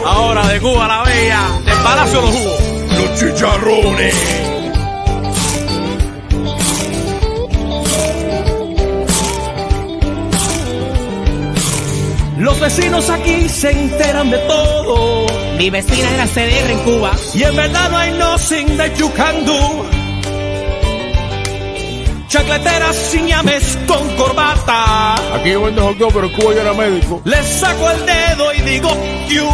Ahora de Cuba la Bella, del Palacio de los Jugos, los chicharrones. Los vecinos aquí se enteran de todo. Mi vecina era CDR en Cuba. Y en verdad no hay nothing that you can do. Chacleteras sin llames con corbata. Aquí yo vendo hot dog, pero en Cuba yo era médico. Le saco el dedo y digo Q.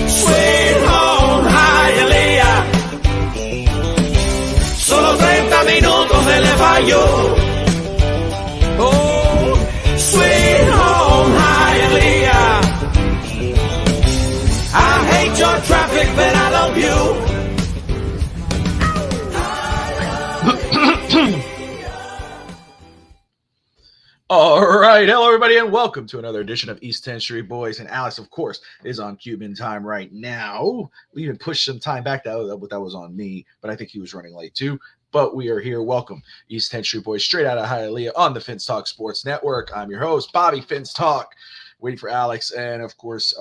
Sweet home Hialeah. Solo 30 minutos de Le Fallo. Oh, sweet home Hialeah. I hate your traffic, but I love you. All right, hello everybody, and welcome to another edition of East 10th Street Boys. And Alex, of course, is on Cuban time right now. We even pushed some time back. That was on me, but I think he was running late too. But we are here. Welcome, East 10th Street Boys, straight out of Hialeah on the Finns Talk Sports Network. I'm your host, Bobby Finns Talk, waiting for Alex, and of course,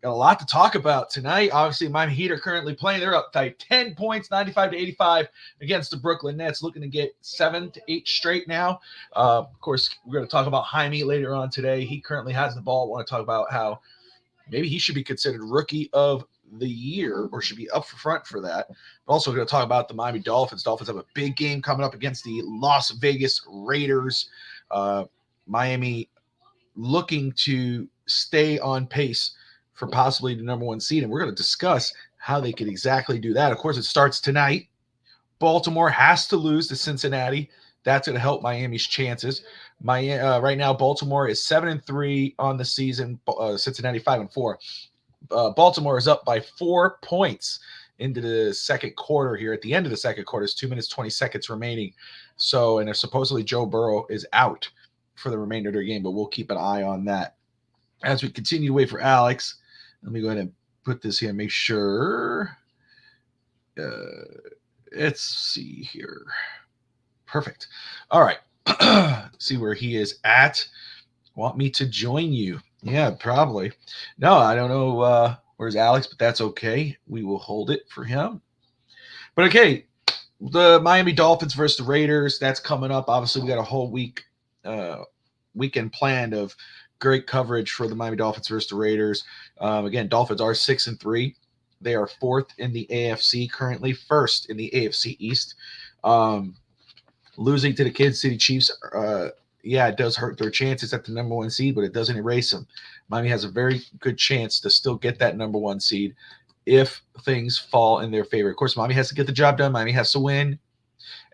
got a lot to talk about tonight. Obviously, Miami Heat are currently playing. They're up by 10 points, 95-85 against the Brooklyn Nets, looking to get 7 to 8 straight now. Of course, we're going to talk about Jaime later on today. He currently has the ball. I want to talk about how maybe he should be considered Rookie of the Year or should be up front for that. We're also going to talk about the Miami Dolphins. Dolphins have a big game coming up against the Las Vegas Raiders. Miami looking to stay on pace for possibly the number 1 seed, and we're going to discuss how they could exactly do that. Of course, it starts tonight. Baltimore has to lose to Cincinnati. That's going to help Miami's chances. Right now, Baltimore is 7-3 on the season. Cincinnati 5-4. Baltimore is up by 4 points into the second quarter here. At the end of the second quarter, it's 2 minutes 20 seconds remaining. So, and supposedly Joe Burrow is out for the remainder of their game, but we'll keep an eye on that as we continue to wait for Alex. Let me go ahead and put this here and make sure. Let's see here. Perfect. All right. See where he is at. Want me to join you? Yeah, probably. No, I don't know where's Alex, but that's okay. We will hold it for him. But okay, the Miami Dolphins versus the Raiders, that's coming up. Obviously, we got a whole weekend planned of great coverage for the Miami Dolphins versus the Raiders. Again, Dolphins are 6-3. They are 4th in the AFC currently, 1st in the AFC East. Losing to the Kansas City Chiefs, it does hurt their chances at the number 1 seed, but it doesn't erase them. Miami has a very good chance to still get that number 1 seed if things fall in their favor. Of course, Miami has to get the job done. Miami has to win.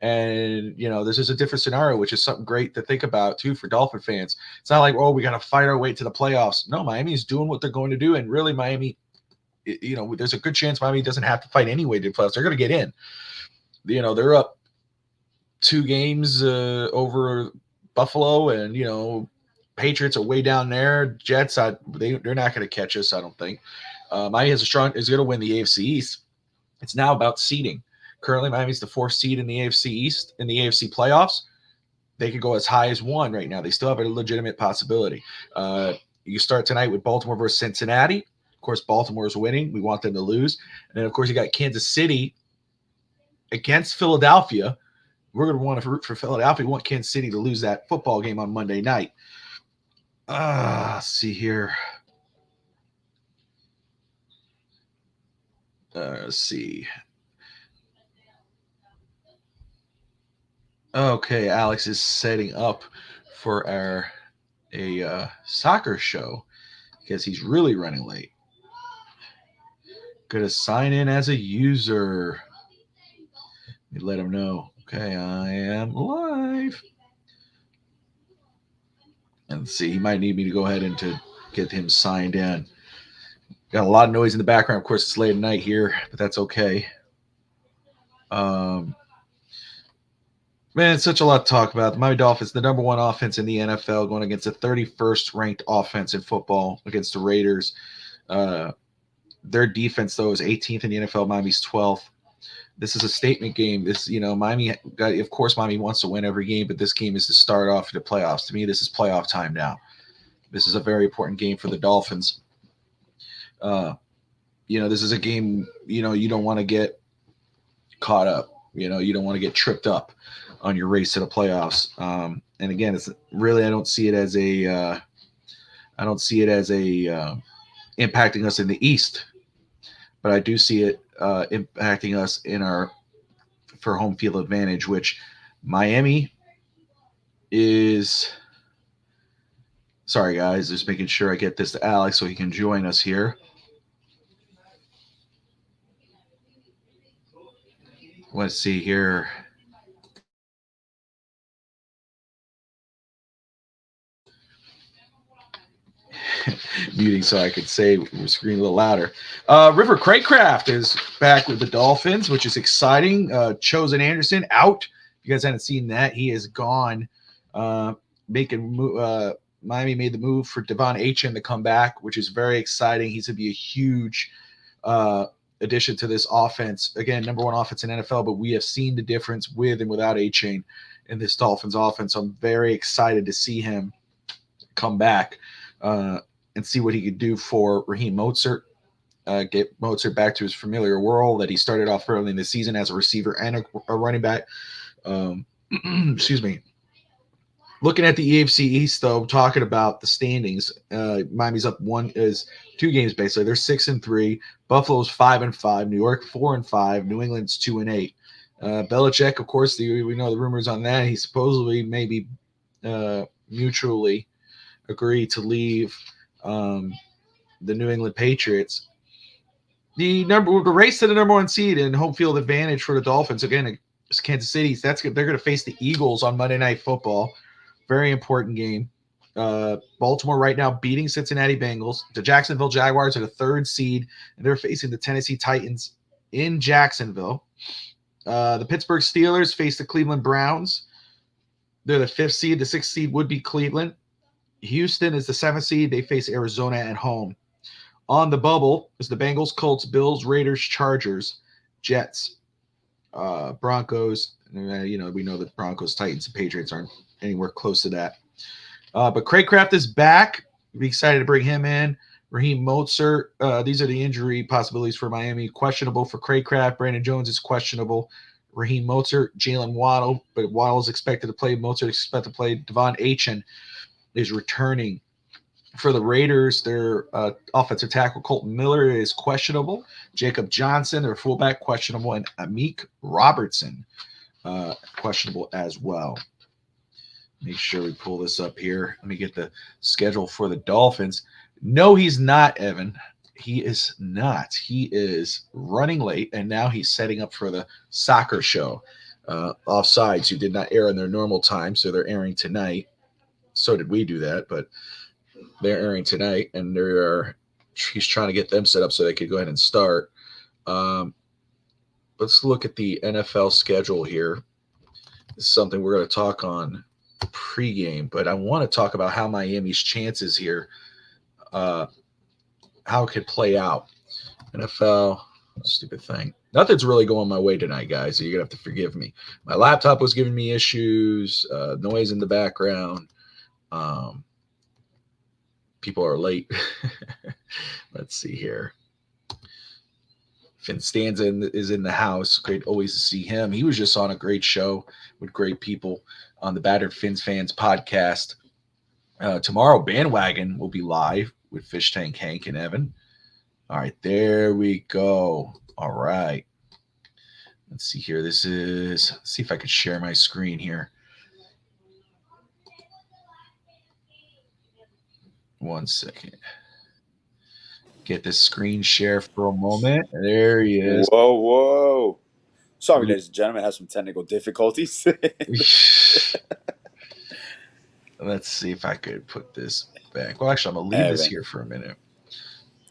And, this is a different scenario, which is something great to think about, too, for Dolphin fans. It's not like, we got to fight our way to the playoffs. No, Miami is doing what they're going to do. And really, Miami, there's a good chance Miami doesn't have to fight anyway to the playoffs. They're going to get in. They're up 2 games over Buffalo, and, Patriots are way down there. Jets, they're not going to catch us, I don't think. Miami is going to win the AFC East. It's now about seeding. Currently, Miami's the 4th seed in the AFC East, in the AFC playoffs. They could go as high as 1 right now. They still have a legitimate possibility. You start tonight with Baltimore versus Cincinnati. Of course, Baltimore is winning. We want them to lose. And then, of course, you got Kansas City against Philadelphia. We're going to want to root for Philadelphia. We want Kansas City to lose that football game on Monday night. Let's see here. Let's see. Okay, Alex is setting up for a soccer show because he's really running late. Gonna sign in as a user. Let me let him know. Okay, I am live. And see, he might need me to go ahead and to get him signed in. Got a lot of noise in the background. Of course, it's late at night here, but that's okay. Man, such a lot to talk about. The Miami Dolphins, the number one offense in the NFL, going against the 31st ranked offense in football against the Raiders. Their defense, though, is 18th in the NFL. Miami's 12th. This is a statement game. This, Miami got. Of course, Miami wants to win every game, but this game is to start off the playoffs. To me, this is playoff time now. This is a very important game for the Dolphins. This is a game. You don't want to get caught up. You don't want to get tripped up on your race to the playoffs. And again, it's really I don't see it as a impacting us in the East, but I do see it impacting us for home field advantage, which Miami is. Sorry, guys, just making sure I get this to Alex so he can join us here. Let's see here. Muting so I could say we're screaming a little louder. River Craycraft is back with the Dolphins, which is exciting. Chosen Anderson out. If you guys haven't seen that, he is gone. Miami made the move for Devon Achane to come back, which is very exciting. He's going to be a huge addition to this offense. Again, number one offense in NFL, but we have seen the difference with and without Achane in this Dolphins offense. So I'm very excited to see him come back and see what he could do for Raheem Mostert, get Mostert back to his familiar world that he started off early in the season as a receiver and a running back. Excuse me. Looking at the AFC East, though, talking about the standings, Miami's up 2 games basically. They're 6-3. Buffalo's 5-5. New York 4-5. New England's 2-8. Belichick, of course, we know the rumors on that. He supposedly maybe mutually agreed to leave the New England Patriots. The race to the number 1 seed and home field advantage for the Dolphins. Again, it's Kansas City. They're going to face the Eagles on Monday Night Football. Very important game. Baltimore right now beating Cincinnati Bengals. The Jacksonville Jaguars are the 3rd seed, and they're facing the Tennessee Titans in Jacksonville. The Pittsburgh Steelers face the Cleveland Browns. They're the 5th seed. The 6th seed would be Cleveland. Houston is the 7th seed. They face Arizona at home. On the bubble is the Bengals, Colts, Bills, Raiders, Chargers, Jets, Broncos. We know the Broncos, Titans, and Patriots aren't anywhere close to that. But Craycraft is back. Be excited to bring him in. Raheem Mostert. These are the injury possibilities for Miami. Questionable for Craycraft. Brandon Jones is questionable. Raheem Mostert, Jalen Waddle, but Waddle is expected to play. Mostert is expected to play. Devon Achane is returning. For the Raiders, their offensive tackle Colton Miller is questionable. Jacob Johnson, their fullback, questionable, and Amik Robertson, questionable as well. Make sure we pull this up here. Let me get the schedule for the Dolphins. No, he's not, Evan. He is not. He is running late, and now he's setting up for the soccer show. Offsides, who did not air in their normal time, so they're airing tonight. So did we do that, but they're airing tonight, and he's trying to get them set up so they could go ahead and start. Let's look at the NFL schedule here. This is something we're going to talk on pregame, but I want to talk about how Miami's chances here, how it could play out. NFL, stupid thing. Nothing's really going my way tonight, guys, so you're going to have to forgive me. My laptop was giving me issues, noise in the background. People are late. Let's see here. Finn Stanza is in the house. Great always to see him. He was just on a great show with great people on the Battered Fins Fans podcast. Tomorrow, Bandwagon will be live with Fish Tank Hank and Evan. All right, there we go. All right. Let's see here. Let's see if I could share my screen here. One second. Get this screen share for a moment. There he is. Whoa. Sorry, ladies and gentlemen, I have some technical difficulties. Let's see if I could put this back. Well, actually, I'm going to leave this here for a minute.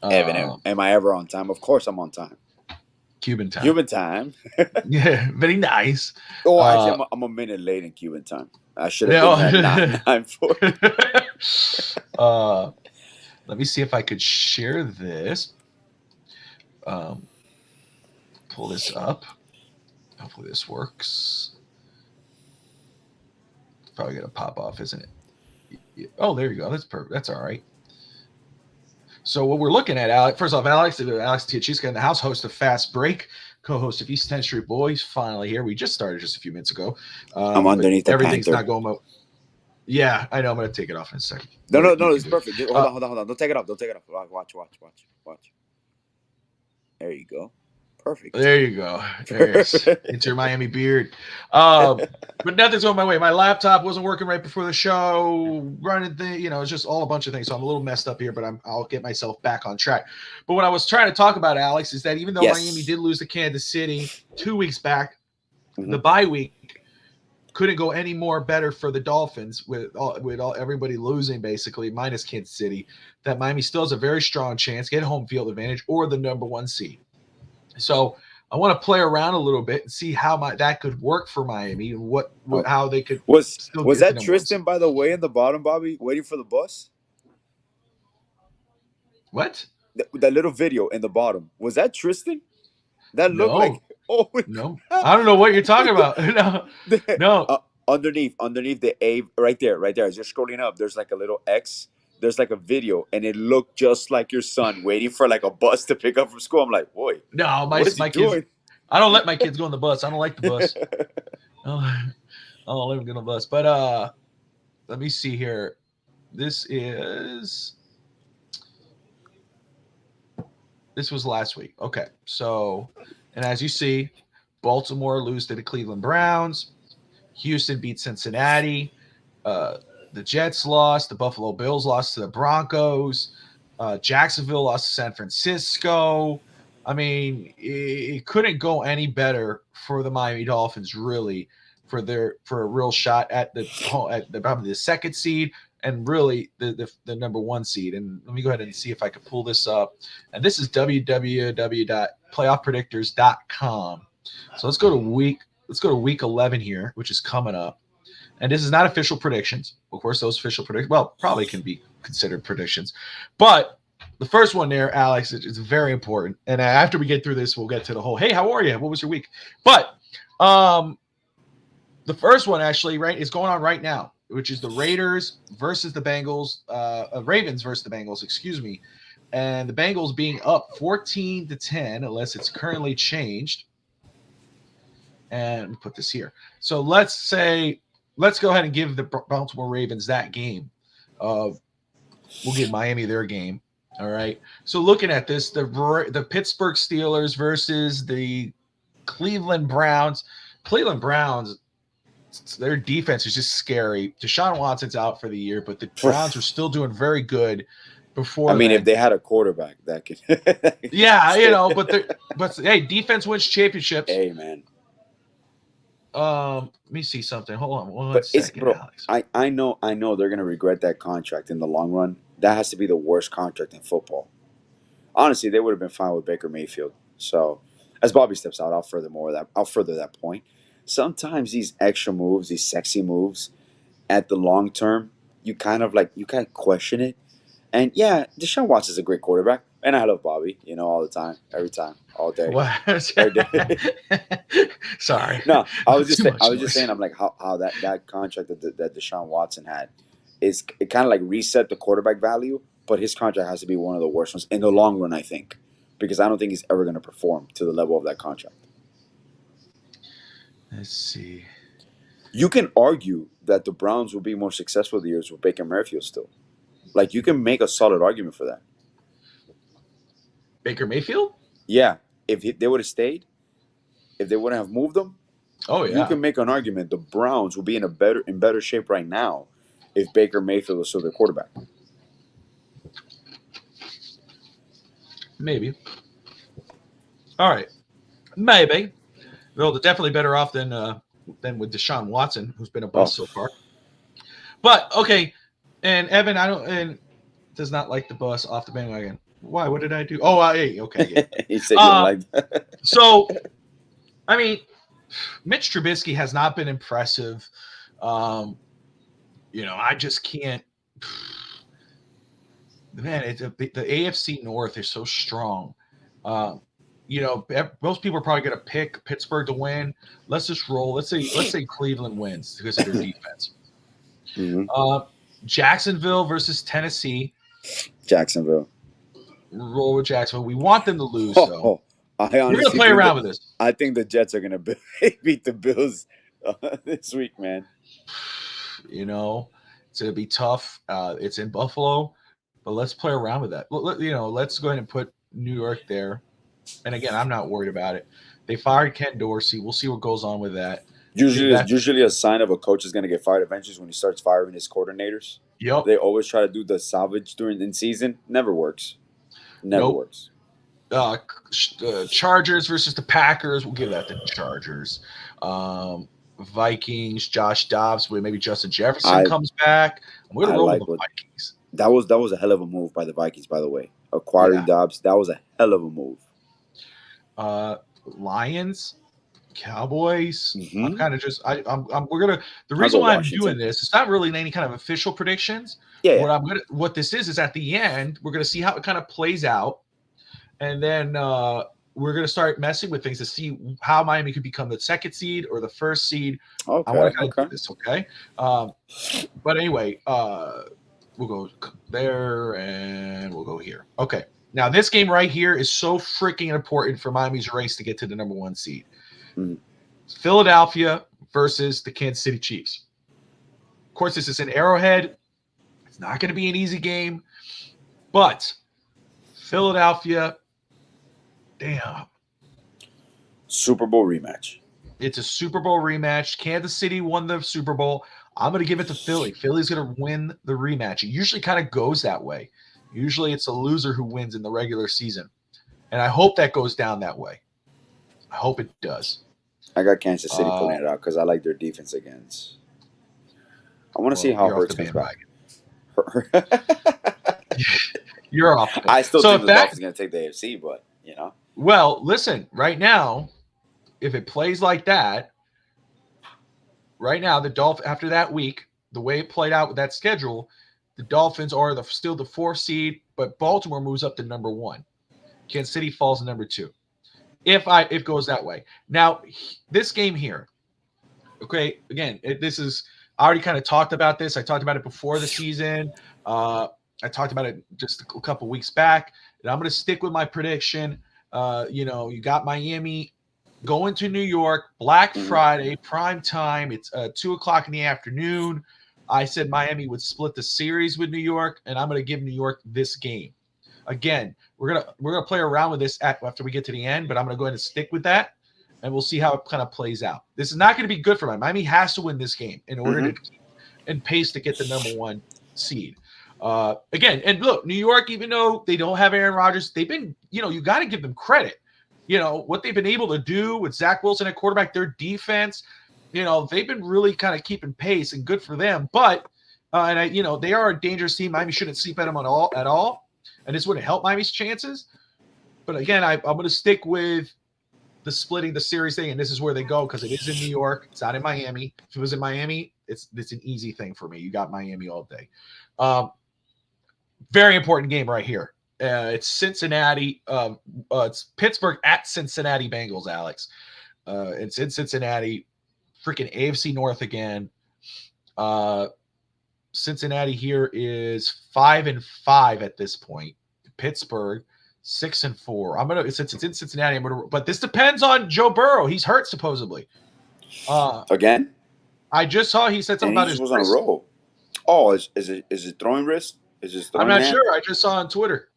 Evan, am I ever on time? Of course I'm on time. Cuban time. Cuban time. Yeah, very nice. Oh, actually, I'm a minute late in Cuban time. I should have been at 9:40. Let me see if I could share this. Pull this up. Hopefully this works. Probably gonna pop off, isn't it? Oh, there you go. That's perfect. That's all right. So what we're looking at, Alex. First off, Alex Tiachiska in the house, host of Fast Break, co-host of East 10th Street Boys, finally here. We just started just a few minutes ago. I'm underneath the everything's Panther. not going well. Yeah, I know. I'm gonna take it off in a second. No, it's perfect. Hold on. Don't take it off. Watch. There you go. Perfect. There you go. It's your Miami beard. But nothing's going my way. My laptop wasn't working right before the show. Running it's just all a bunch of things. So I'm a little messed up here, but I'll get myself back on track. But what I was trying to talk about, Alex, is that even though Miami did lose to Kansas City 2 weeks back, the bye week couldn't go any more better for the Dolphins with everybody losing basically minus Kansas City. That Miami still has a very strong chance, get home field advantage or the number 1 seed. So I want to play around a little bit and see how that could work for Miami and how they could. Was that Tristan, by the way, in the bottom, Bobby, waiting for the bus? What? That little video in the bottom, was that Tristan? That looked like. Oh no! I don't know what you're talking about. No. Underneath the A, right there. As you're scrolling up, there's like a little X. There's like a video, and it looked just like your son waiting for like a bus to pick up from school. I'm like, boy, no, my kids. I don't let my kids go on the bus. I don't like the bus. I don't let them get on the bus. But let me see here. This was last week. Okay, so and as you see, Baltimore lose to the Cleveland Browns. Houston beat Cincinnati. The Jets lost. The Buffalo Bills lost to the Broncos. Jacksonville lost to San Francisco. I mean, it couldn't go any better for the Miami Dolphins, really, for a real shot at probably the 2nd seed and really the number 1 seed. And let me go ahead and see if I can pull this up. And this is www.playoffpredictors.com. So let's go to week 11 here, which is coming up. And this is not official predictions. Of course, those official predictions, probably can be considered predictions. But the first one there, Alex, is very important. And after we get through this, we'll get to the whole, hey, how are you? What was your week? But the first one, actually, right, is going on right now, which is the Ravens versus the Bengals, excuse me. And the Bengals being up 14-10, unless it's currently changed. And let me put this here. So let's go ahead and give the Baltimore Ravens that game. We'll give Miami their game. All right. So looking at this, the Pittsburgh Steelers versus the Cleveland Browns. Cleveland Browns, their defense is just scary. Deshaun Watson's out for the year, but the Browns are still doing very good. Before if they had a quarterback that could. Yeah, but hey, defense wins championships. Hey, man. Let me see something. Hold on one second, Alex. I know they're gonna regret that contract in the long run. That has to be the worst contract in football. Honestly, they would have been fine with Baker Mayfield. So, as Bobby steps out, I'll further that point. Sometimes these extra moves, these sexy moves, at the long term, you kind of question it. And yeah, Deshaun Watson is a great quarterback, and I love Bobby, all the time, every time, all day. Every day. Sorry. No, I was just saying, I'm like, how that contract that Deshaun Watson had it kind of like reset the quarterback value, but his contract has to be one of the worst ones in the long run, I think, because I don't think he's ever going to perform to the level of that contract. Let's see. You can argue that the Browns will be more successful the years with Baker Mayfield still. Like, you can make a solid argument for that. Baker Mayfield? Yeah. If they would have stayed, if they wouldn't have moved them, you can make an argument the Browns will be in better shape right now if Baker Mayfield was still their quarterback. Maybe. All right. Maybe. Well, they're definitely better off than with Deshaun Watson, who's been a bust so far. But okay, and Evan, does not like the bus off the bandwagon. Why? What did I do? Oh, hey, okay. Yeah. You said you didn't like that. So, I mean, Mitch Trubisky has not been impressive. I just can't. Man, the AFC North is so strong. Um, most people are probably going to pick Pittsburgh to win. Let's just roll. Let's say Cleveland wins because of their defense. Mhm. Jacksonville versus Tennessee. Jacksonville. Roll with Jacksonville. We want them to lose, Oh, though. oh, I We're going to honestly play think around that with this. I think the Jets are gonna beat the Bills this week, man. It's going to be tough. It's in Buffalo, but let's play around with that. Let's go ahead and put New York there. And again, I'm not worried about it. They fired Ken Dorsey. We'll see what goes on with that. Usually a sign of a coach is gonna get fired eventually is when he starts firing his coordinators. Yep. They always try to do the salvage during in season. Never works. Never Nope. works. Chargers versus the Packers. We'll give that to Chargers. Vikings, Josh Dobbs, maybe Justin Jefferson comes back. I'm going to roll with the Vikings. That was a hell of a move by the Vikings, by the way. Acquiring Dobbs, that was a hell of a move. Lions, Cowboys. Mm-hmm. I'm kind of just we're gonna. The reason why I'm doing this, it's not really any kind of official predictions. Yeah. What this is at the end, we're gonna see how it kind of plays out, and then we're gonna start messing with things to see how Miami could become the second seed or the first seed. Okay. I want to kind of do this, okay? But anyway, we'll go there and we'll go here. Okay. Now, this game right here is so freaking important for Miami's race to get to the number 1 seed. Mm. Philadelphia versus the Kansas City Chiefs. Of course, this is an Arrowhead. It's not going to be an easy game. But Philadelphia, damn. Super Bowl rematch. It's a Super Bowl rematch. Kansas City won the Super Bowl. I'm going to give it to Philly. Philly's going to win the rematch. It usually kind of goes that way. Usually it's a loser who wins in the regular season. And I hope that goes down that way. I hope it does. I got Kansas City pulling it out because I like their defense against. I want to see how Hurts comes back. You're off. I still think the Dolphins are going to take the AFC, but, Well, listen, right now, if it plays like that, right now, the Dolphins, after that week, the way it played out with that schedule, the Dolphins are still the 4th seed, but Baltimore moves up to number 1. Kansas City falls to number 2. If it goes that way. Now, this game here, okay, again, I already kind of talked about this. I talked about it before the season. I talked about it just a couple weeks back, and I'm going to stick with my prediction. You got Miami going to New York, Black Friday, prime time. It's 2:00 in the afternoon. I said Miami would split the series with New York, and I'm going to give New York this game. Again, we're gonna play around with this after we get to the end, but I'm going to go ahead and stick with that, and we'll see how it kind of plays out. This is not going to be good for Miami. Miami has to win this game in order to keep in pace to get the number 1 seed. Again, and look, New York, even though they don't have Aaron Rodgers, they've been, you got to give them credit. What they've been able to do with Zach Wilson at quarterback, their defense. They've been really kind of keeping pace, and good for them. But they are a dangerous team. Miami shouldn't sleep at them at all, and this wouldn't help Miami's chances. But again, I'm going to stick with the splitting the series thing, and this is where they go because it is in New York. It's not in Miami. If it was in Miami, it's an easy thing for me. You got Miami all day. Very important game right here. It's Cincinnati. It's Pittsburgh at Cincinnati Bengals, Alex. It's in Cincinnati. Freaking AFC North again. Cincinnati here is 5-5 at this point. Pittsburgh 6-4. Since it's in Cincinnati, but this depends on Joe Burrow. He's hurt supposedly. Again? I just saw he said something about his wrist. On a roll. Oh, is it throwing wrist? I'm not sure. I just saw on Twitter.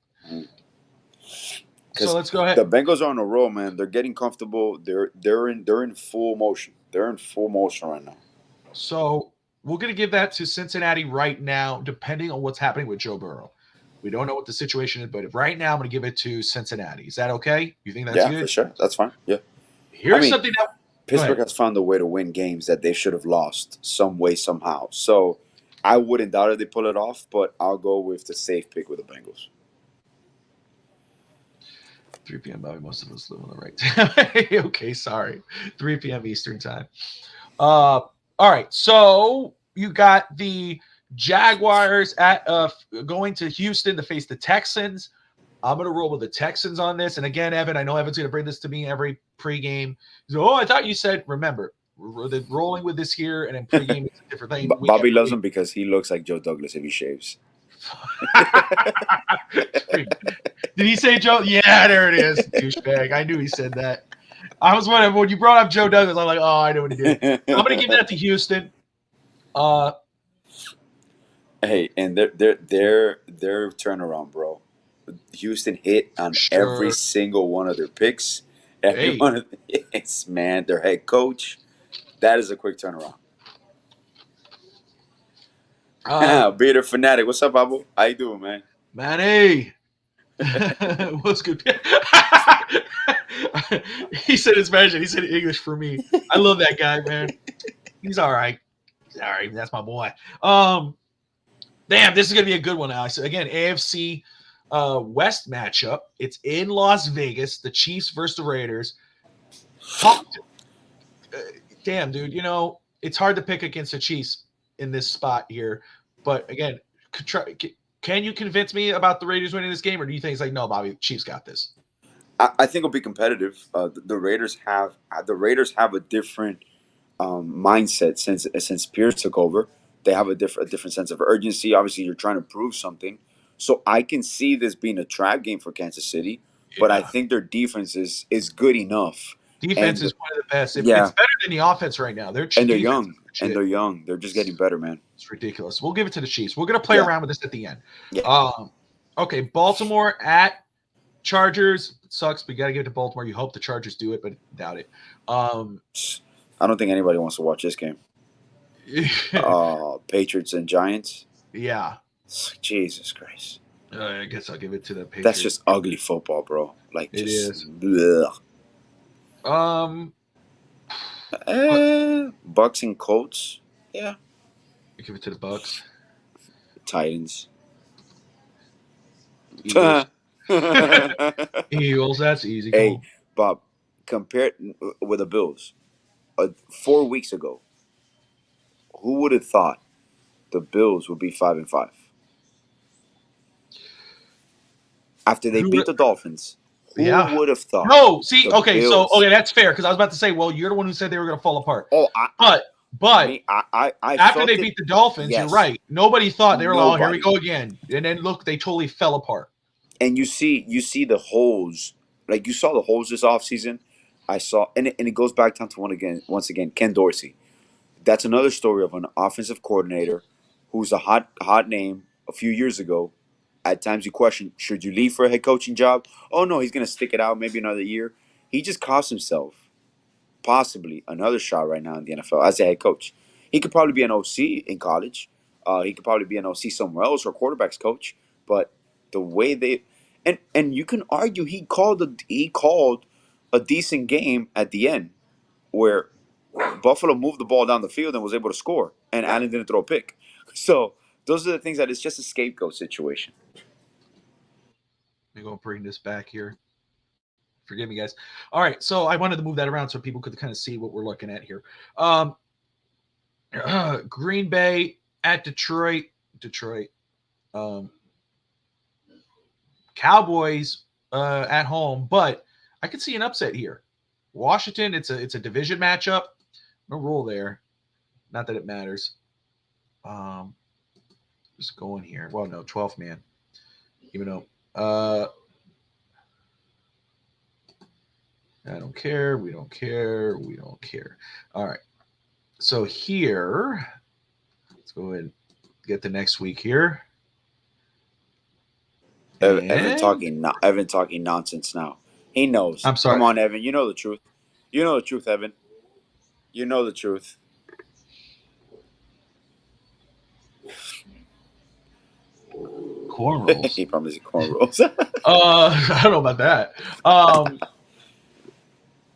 So let's go ahead. The Bengals are on a roll, man. They're getting comfortable. They're in full motion. They're in full motion right now. So we're going to give that to Cincinnati right now, depending on what's happening with Joe Burrow. We don't know what the situation is, but right now I'm going to give it to Cincinnati. Is that okay? You think that's good? Yeah, for sure. That's fine. Yeah. Here's something that Pittsburgh has found a way to win games that they should have lost some way, somehow. So I wouldn't doubt if they pull it off, but I'll go with the safe pick with the Bengals. 3 p.m. Bobby, most of us live on the right time. Okay, sorry. 3 p.m. Eastern time. All right. So you got the Jaguars at going to Houston to face the Texans. I'm going to roll with the Texans on this. And again, Evan, I know Evan's going to bring this to me every pregame. He's like, oh, I thought you said, remember, the rolling with this here and then pregame is a different thing. Bobby loves him because he looks like Joe Douglas if he shaves. Did he say Joe? Yeah, there it is. Douchebag. I knew he said that. I was wondering when you brought up Joe Douglas. I'm like, oh, I know what he did. I'm going to give that to Houston. Hey, and their turnaround, bro. Houston hit on every single one of their picks. Every one of the hits, man. Their head coach. That is a quick turnaround. Beater Fanatic. What's up, Abu? How you doing, man? Manny. What's good? He said it's Spanish. He said English for me. I love that guy, man. He's all right. He's all right. That's my boy. Damn, this is going to be a good one, Alex. So again, AFC West matchup. It's in Las Vegas. The Chiefs versus the Raiders. Damn, dude. You know, it's hard to pick against the Chiefs in this spot here. But again, can you convince me about the Raiders winning this game, or do you think it's like, no, Bobby, Chiefs got this? I think it'll be competitive. The Raiders have a different mindset since Pierce took over. They have a different sense of urgency. Obviously, you're trying to prove something. So I can see this being a trap game for Kansas City, but I think their defense is good enough. Defense is one of the best. It's better than the offense right now. They're young. They're just getting better, man. It's ridiculous. We'll give it to the Chiefs. We're going to play around with this at the end. Yeah. Okay, Baltimore at Chargers. It sucks, but you got to give it to Baltimore. You hope the Chargers do it, but doubt it. I don't think anybody wants to watch this game. Patriots and Giants. Yeah. Jesus Christ. I guess I'll give it to the Patriots. That's just ugly football, bro. Like, it just, is. Bleh. Bucks and Colts. Yeah. You give it to the Bucks. Titans. Eagles. Eagles. That's easy. Hey, Bob, compared with the Bills, 4 weeks ago, who would have thought the Bills would be 5-5? After they beat the Dolphins, who would have thought? No, see, okay, Bills, so that's fair because I was about to say, well, you're the one who said they were going to fall apart. Oh, but I after they beat the Dolphins, you're right. Nobody thought they were like, oh, here we go again, and then look, they totally fell apart. And you see the holes, like you saw the holes this offseason. I saw, and it goes back down to once again, Ken Dorsey. That's another story of an offensive coordinator who's a hot name a few years ago. At times you question, should you leave for a head coaching job? Oh, no, he's going to stick it out maybe another year. He just cost himself possibly another shot right now in the NFL as a head coach. He could probably be an OC in college. He could probably be an OC somewhere else or quarterback's coach. But the way they – and you can argue he called a decent game at the end where Buffalo moved the ball down the field and was able to score, and Allen didn't throw a pick. So those are the things that it's just a scapegoat situation. Let me go bring this back here. Forgive me, guys. All right, so I wanted to move that around so people could kind of see what we're looking at here. Green Bay at Detroit. Cowboys at home, but I could see an upset here. Washington, it's a division matchup. No rule there. Not that it matters. Just going here. Well, no, 12th man. Even though I don't care. We don't care. We don't care. All right. So here, let's go ahead and get the next week here. Evan talking nonsense now. He knows. I'm sorry. Come on, Evan. You know the truth. You know the truth, Evan. You know the truth. Corn rolls. He probably said corn rolls. I don't know about that.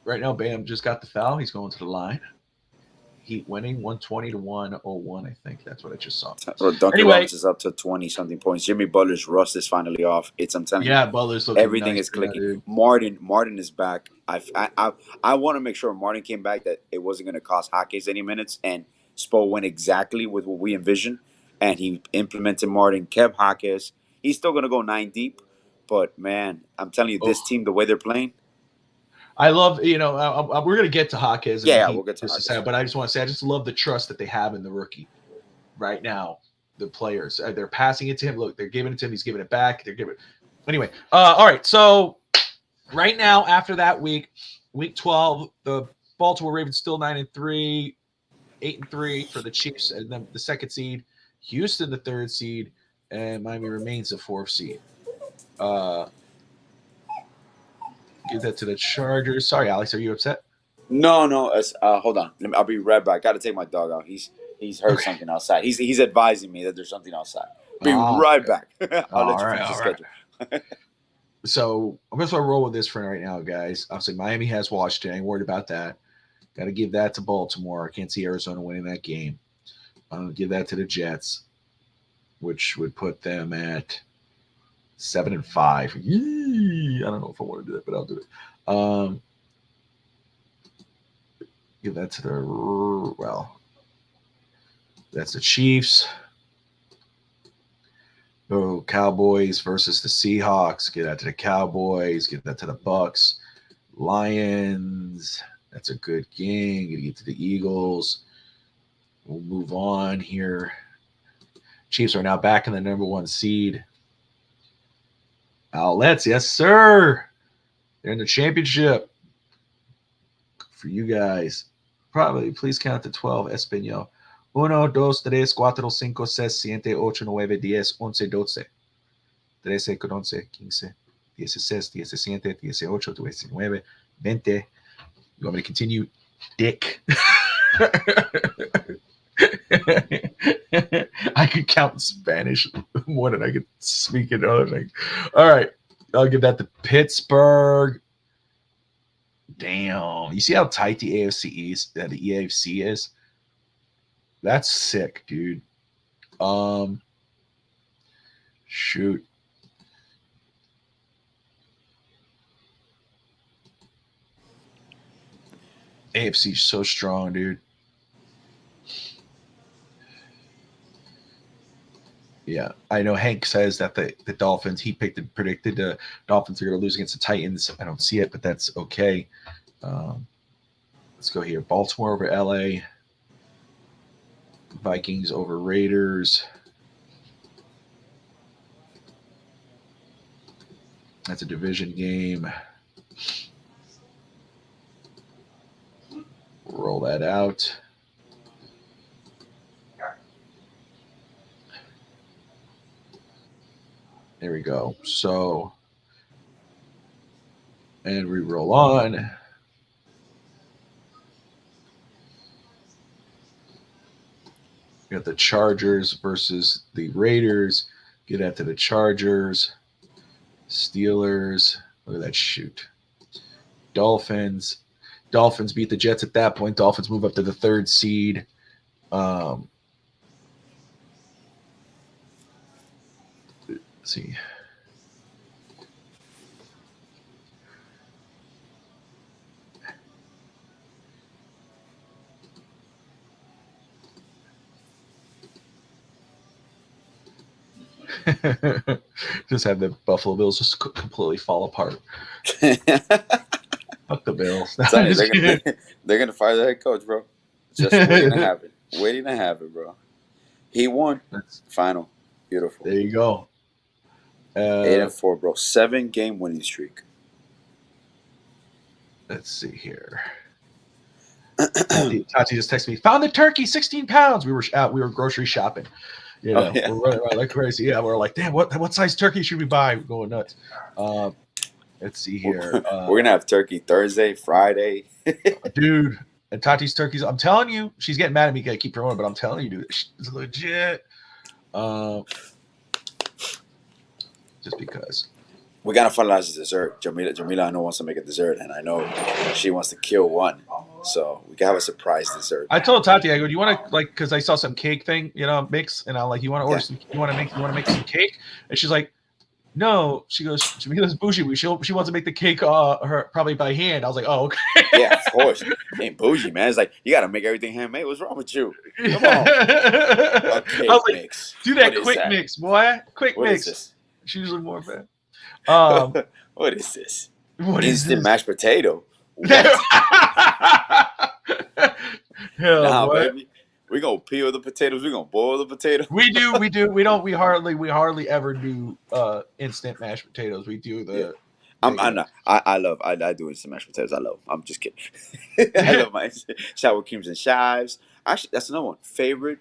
Right now, Bam just got the foul. He's going to the line. keep winning, 120-101. I think that's what I just saw. Well, Duncan Anyway. Robinson is up to 20-something points. Jimmy Butler's rust is finally off. I'm telling you, Butler's looking everything nice is clicking. dude. Martin is back. I want to make sure Martin came back, that it wasn't going to cost Jacquez any minutes, and Spo went exactly with what we envisioned, and he implemented Martin, kept Jacquez. He's still going to go 9 deep, but man, I'm telling you, this team, the way they're playing. I love, we're going to get to Jacquez. Yeah, we'll get to Jacquez. But I just want to say, I just love the trust that they have in the rookie right now. The players, they're passing it to him. Look, they're giving it to him. He's giving it back. Anyway. All right. So right now, after that week 12, the Baltimore Ravens still 9-3, 8-3 for the Chiefs, and then the 2nd seed, Houston the 3rd seed, and Miami remains the 4th seed. Give that to the Chargers. Sorry, Alex, are you upset? No. Hold on. I'll be right back. Got to take my dog out. He's heard something outside. He's advising me that there's something outside. Be right back. I'll let you finish the schedule. So I'm just going to roll with this for right now, guys. Obviously, Miami has Washington. I ain't worried about that. Got to give that to Baltimore. I can't see Arizona winning that game. Give that to the Jets, which would put them at 7-5. Yee! I don't know if I want to do it, but I'll do it. Give that to that's the Chiefs. Oh, Cowboys versus the Seahawks. Give that to the Cowboys. Give that to the Bucks. Lions. That's a good game. Gonna get to the Eagles. We'll move on here. Chiefs are now back in the number 1 seed. Outlets, yes, sir. They're in the championship. For you guys. Probably, please count to 12, Espanol. 1, 2, 3, 4, 5, 6, 7, 8, 9, 10, 11, 12, 13, 14, 15, 16, 17, 18, 19, 20. You want me to continue? Dick. I could count in Spanish more than I could speak in other things. All right. I'll give that to Pittsburgh. Damn. You see how tight the AFC is? That's sick, dude. Shoot. AFC is so strong, dude. Yeah, I know Hank says that the Dolphins, he predicted the Dolphins are going to lose against the Titans. I don't see it, but that's okay. Let's go here. Baltimore over LA. Vikings over Raiders. That's a division game. Roll that out. There we go. So, and we roll on. We got the Chargers versus the Raiders. Get that to the Chargers. Steelers. Look at that shoot. Dolphins. Dolphins beat the Jets at that point. Dolphins move up to the 3rd seed. Let's see. Just have the Buffalo Bills just completely fall apart. Fuck the Bills. They're gonna fire their head coach, bro. Just waiting to happen. Waiting to happen, bro. He won. Final. Beautiful. There you go. 8-4, bro. 7-game winning streak. Let's see here. Tati just texted me. Found the turkey, 16 pounds. We were out. We were grocery shopping. You know, we're running around like crazy. Yeah, we're like, damn, what size turkey should we buy? We're going nuts. Let's see here. We're gonna have turkey Thursday, Friday, dude. And Tati's turkeys. I'm telling you, she's getting mad at me. I keep throwing, but I'm telling you, dude, it's legit. Just because. We gotta finalize the dessert. Jamila, I know wants to make a dessert, and I know she wants to kill one. So we can have a surprise dessert. I told Tati, I go, do you want to because I saw some cake thing, mix, and I'm like, you want to order some? You want to make some cake? And she's like, no. She goes, Jamila's bougie. She wants to make the cake her probably by hand. I was like, oh, okay. Yeah, of course. Ain't bougie, man. It's like you got to make everything handmade. What's wrong with you? Come on. A cake I was like, mix. do that quick mix, boy. Quick what mix. Is this? It's usually more bad. What is this? What Instant is mashed potato. Hell, Nah, boy. baby. We gonna peel the potatoes. We gonna boil the potatoes. We do. We hardly ever do instant mashed potatoes. We do the. Yeah. I do instant mashed potatoes. I love. I'm just kidding. I love my sour creams and chives. Actually, that's another one. Favorite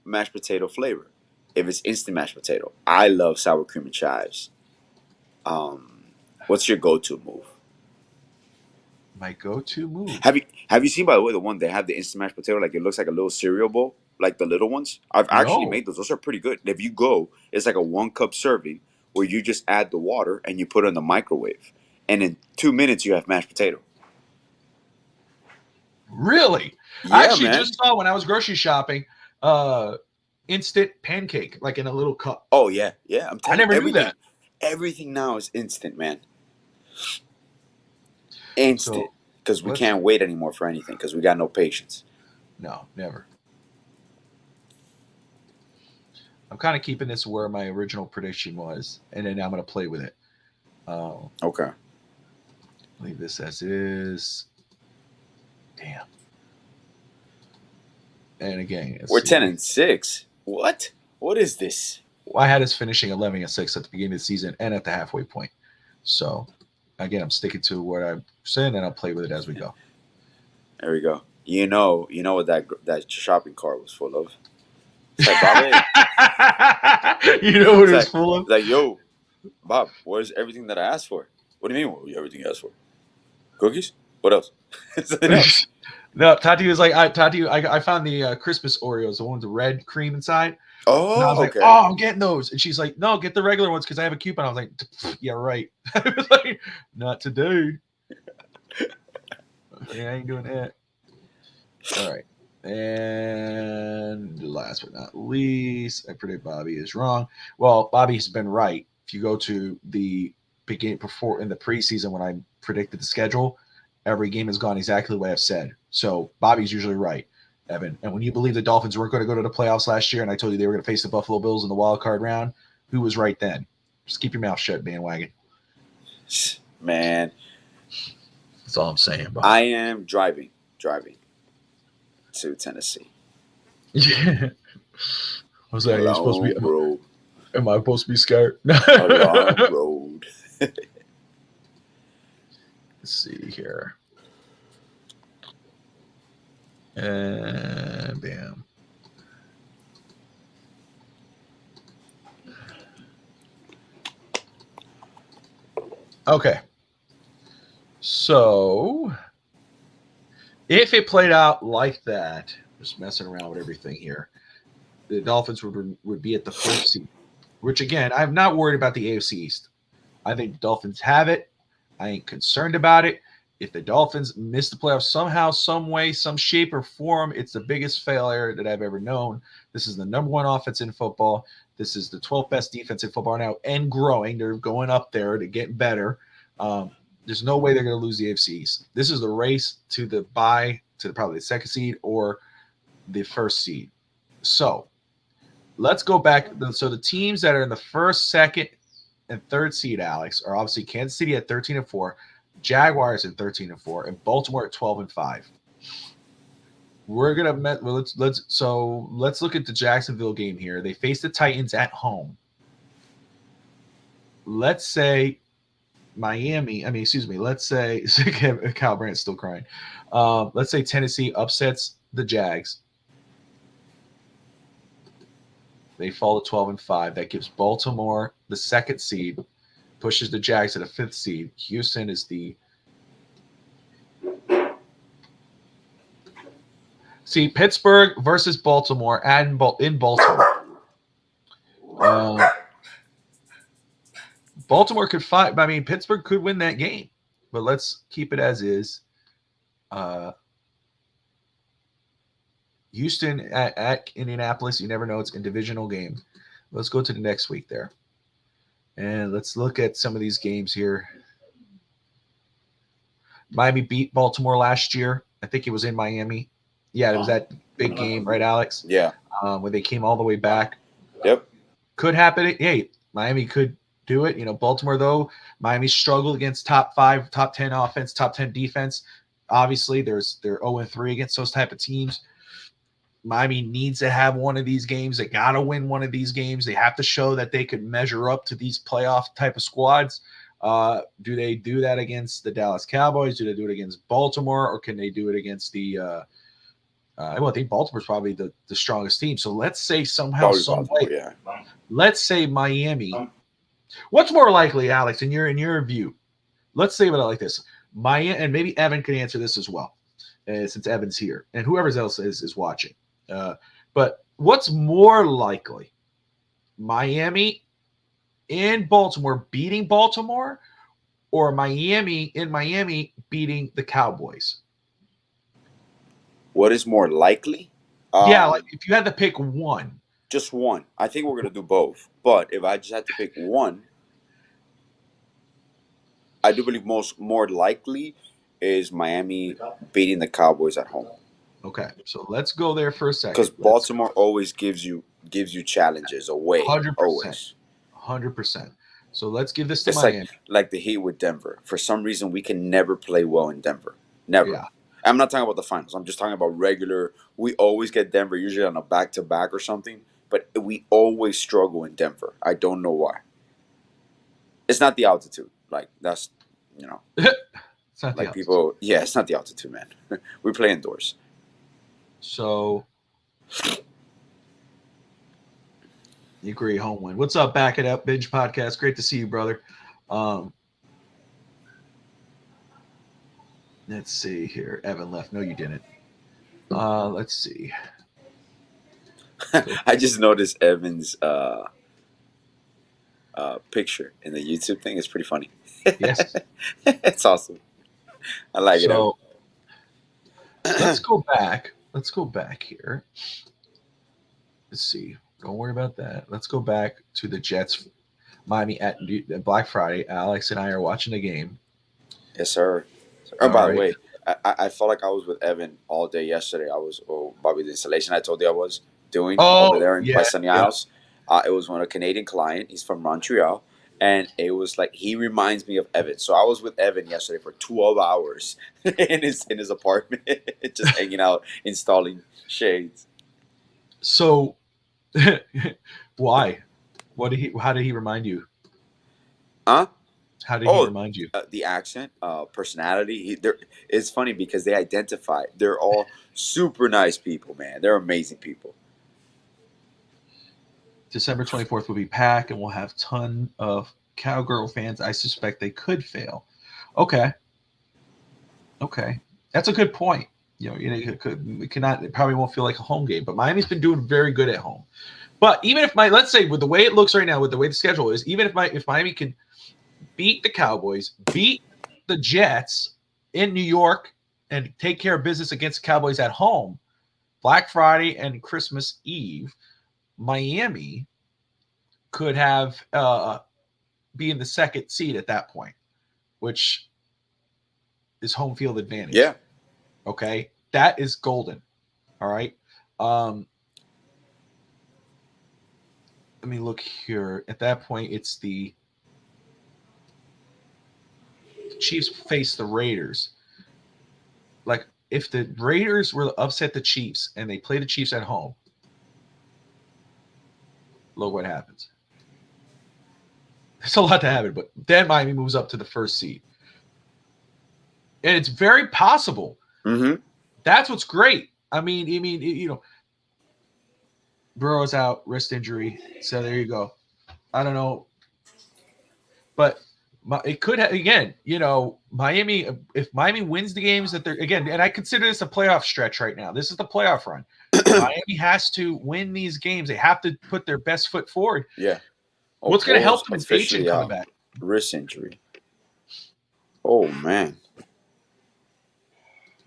mashed potato flavor. If it's instant mashed potato, I love sour cream and chives. What's your go-to move? My go-to move. Have you seen, by the way, the one they have the instant mashed potato, like it looks like a little cereal bowl, like the little ones? I've actually made those. Those are pretty good. If you go, it's like a 1 cup serving where you just add the water and you put it in the microwave, and in 2 minutes you have mashed potato. Really? Yeah, I actually man. just saw when I was grocery shopping, instant pancake, like in a little cup. Oh yeah. I never knew that. Everything now is instant, man. Instant, because we let's- can't wait anymore for anything because we got no patience. No, never. I'm kind of keeping this where my original prediction was, and then I'm going to play with it. Okay. Leave this as is. Damn. And again, We're 10-6. What? What is this? I had us finishing 11-6 at the beginning of the season and at the halfway point. So, again, I'm sticking to what I'm saying, and I'll play with it as we go. There we go. You know what that shopping cart was full of. It's like, Bob, you know what it's full of? Like, yo, Bob, where's everything that I asked for? What do you mean? Everything you asked for? Cookies? What else? No, Tati was like, I found the Christmas Oreos, the one with the red cream inside. Oh, and I was okay. like, oh, I'm getting those. And she's like, no, get the regular ones because I have a coupon. I was like, yeah, right. I was like, not today. Okay, I ain't doing that. All right. And last but not least, I predict Bobby is wrong. Well, Bobby's been right. If you go to the beginning before in the preseason when I predicted the schedule, every game has gone exactly the way I've said. So Bobby's usually right, Evan. And when you believe the Dolphins weren't going to go to the playoffs last year, and I told you they were going to face the Buffalo Bills in the wild card round, who was right then? Just keep your mouth shut, bandwagon. Man. That's all I'm saying, Bob. I am driving to Tennessee. Yeah. I was like, supposed to be road. Am I supposed to be scared? A long road. Let's see here. And bam. Okay. So, if it played out like that, just messing around with everything here, the Dolphins would be at the 4th seed, which, again, I'm not worried about the AFC East. I think the Dolphins have it. I ain't concerned about it. If the Dolphins miss the playoffs somehow, some way, some shape or form, it's the biggest failure that I've ever known. This is the number 1 offense in football. This is the 12th best defense in football now and growing. They're going up there to get better. There's no way they're going to lose the AFC East. This is the race to the bye, to probably the 2nd seed or the 1st seed. So let's go back. So the teams that are in the 1st, 2nd, and 3rd seed, Alex, are obviously Kansas City at 13-4, Jaguars at 13-4, and Baltimore at 12-5. We're gonna let's look at the Jacksonville game here. They face the Titans at home. Let's say let's say Kyle Brandt's still crying. Let's say Tennessee upsets the Jags. They fall to 12-5. That gives Baltimore the 2nd seed, pushes the Jags to the 5th seed. Houston is the Pittsburgh versus Baltimore in Baltimore. Baltimore could fight. I mean, Pittsburgh could win that game, but let's keep it as is. Houston at Indianapolis. You never know. It's a divisional game. Let's go to the next week there. And let's look at some of these games here. Miami beat Baltimore last year. I think it was in Miami. Yeah, it was that big game, right, Alex? Yeah. When they came all the way back. Yep. Could happen. Hey, Miami could do it. Baltimore, though, Miami struggled against top 5, top 10 offense, top 10 defense. Obviously, they're 0-3 against those type of teams. Miami needs to have one of these games. They got to win one of these games. They have to show that they could measure up to these playoff type of squads. Do they do that against the Dallas Cowboys? Do they do it against Baltimore? Or can they do it against the I think Baltimore's probably the strongest team. So let's say somehow, some way, yeah. Let's say Miami. What's more likely, Alex, in your view? Let's say it like this. Miami, and maybe Evan can answer this as well, since Evan's here, and whoever else is watching. But what's more likely? Miami in Baltimore beating Baltimore, or Miami beating the Cowboys? What is more likely? Like if you had to pick one. Just one. I think we're going to do both. But if I just had to pick one, I do believe more likely is Miami beating the Cowboys at home. Okay, so let's go there for a second. Because Baltimore always gives you challenges away. 100%. Always. 100%. So let's give this to It's Miami. like the Heat with Denver. For some reason, we can never play well in Denver. Never. Yeah. I'm not talking about the finals. I'm just talking about regular. We always get Denver, usually on a back-to-back or something. But we always struggle in Denver. I don't know why. It's not the altitude. Like, that's, It's not the like altitude. people. Yeah, it's not the altitude, man. We play indoors. So, you agree, home win. What's up, Back It Up, Binge Podcast? Great to see you, brother. Let's see here. Evan left. No, you didn't. Let's see. I just noticed Evan's picture in the YouTube thing. It's pretty funny. Yes. It's awesome. I like it. So, let's go back. Let's go back here. Let's see. Don't worry about that. Let's go back to the Jets, Miami at Black Friday. Alex and I are watching the game. Yes, sir. Oh, by the way, I felt like I was with Evan all day yesterday. I was probably the installation I told you I was doing over there in Sunny Isles. It was on a Canadian client. He's from Montreal. And it was like, he reminds me of Evan. So I was with Evan yesterday for 12 hours in his apartment, just hanging out, installing shades. So, why? How did he remind you? Huh? How did he remind you? The accent, personality. It's funny because they identify. They're all super nice people, man. They're amazing people. December 24th will be packed, and we'll have a ton of Cowgirl fans. I suspect they could fail. Okay. That's a good point. It probably won't feel like a home game, but Miami's been doing very good at home. But even if let's say with the way it looks right now, with the way the schedule is, even if Miami can beat the Cowboys, beat the Jets in New York, and take care of business against the Cowboys at home, Black Friday and Christmas Eve, Miami could have be in the second seed at that point, which is home field advantage. Yeah. Okay. That is golden. All right. Let me look here. At that point, it's the Chiefs face the Raiders. Like, if the Raiders were to upset the Chiefs and they play the Chiefs at home, look what happens. There's a lot to happen, but then Miami moves up to the first seed. And it's very possible. Mm-hmm. That's what's great. I mean, Burrow's out, wrist injury. So there you go. I don't know. But it could have, again, Miami, if Miami wins the games that they're, again, and I consider this a playoff stretch right now. This is the playoff run. Miami has to win these games. They have to put their best foot forward. Yeah. What's going to help them is Agent coming back. Wrist injury. Oh, man.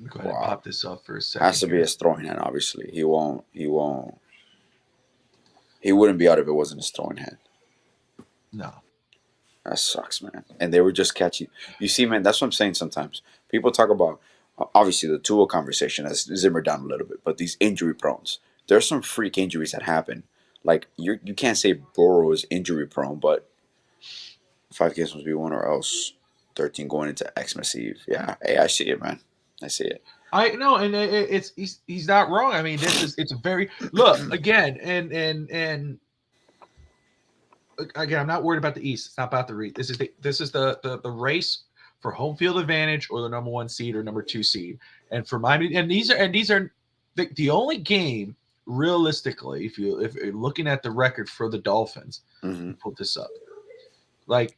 Go ahead and Wow. pop this up for a second. Has to be his throwing hand. Obviously, he won't. He wouldn't be out if it wasn't his throwing hand. No. That sucks, man. And they were just catchy. You see, man, that's what I'm saying sometimes. People talk about, obviously, the Tua conversation has simmered down a little bit, but these injury prones, there's some freak injuries that happen. Like, you can't say Burrow is injury prone, but 5 games must be won or else 13 going into Xmas Eve. Yeah, hey, I see it, man. I see it. I know, and he's not wrong. I mean, it's a very look again, and again, I'm not worried about the East. It's not about the Reed. This is the race for home field advantage or the number 1 seed or number 2 seed. And for Miami, and these are the only game realistically, if you're looking at the record for the Dolphins, pull this up. Like,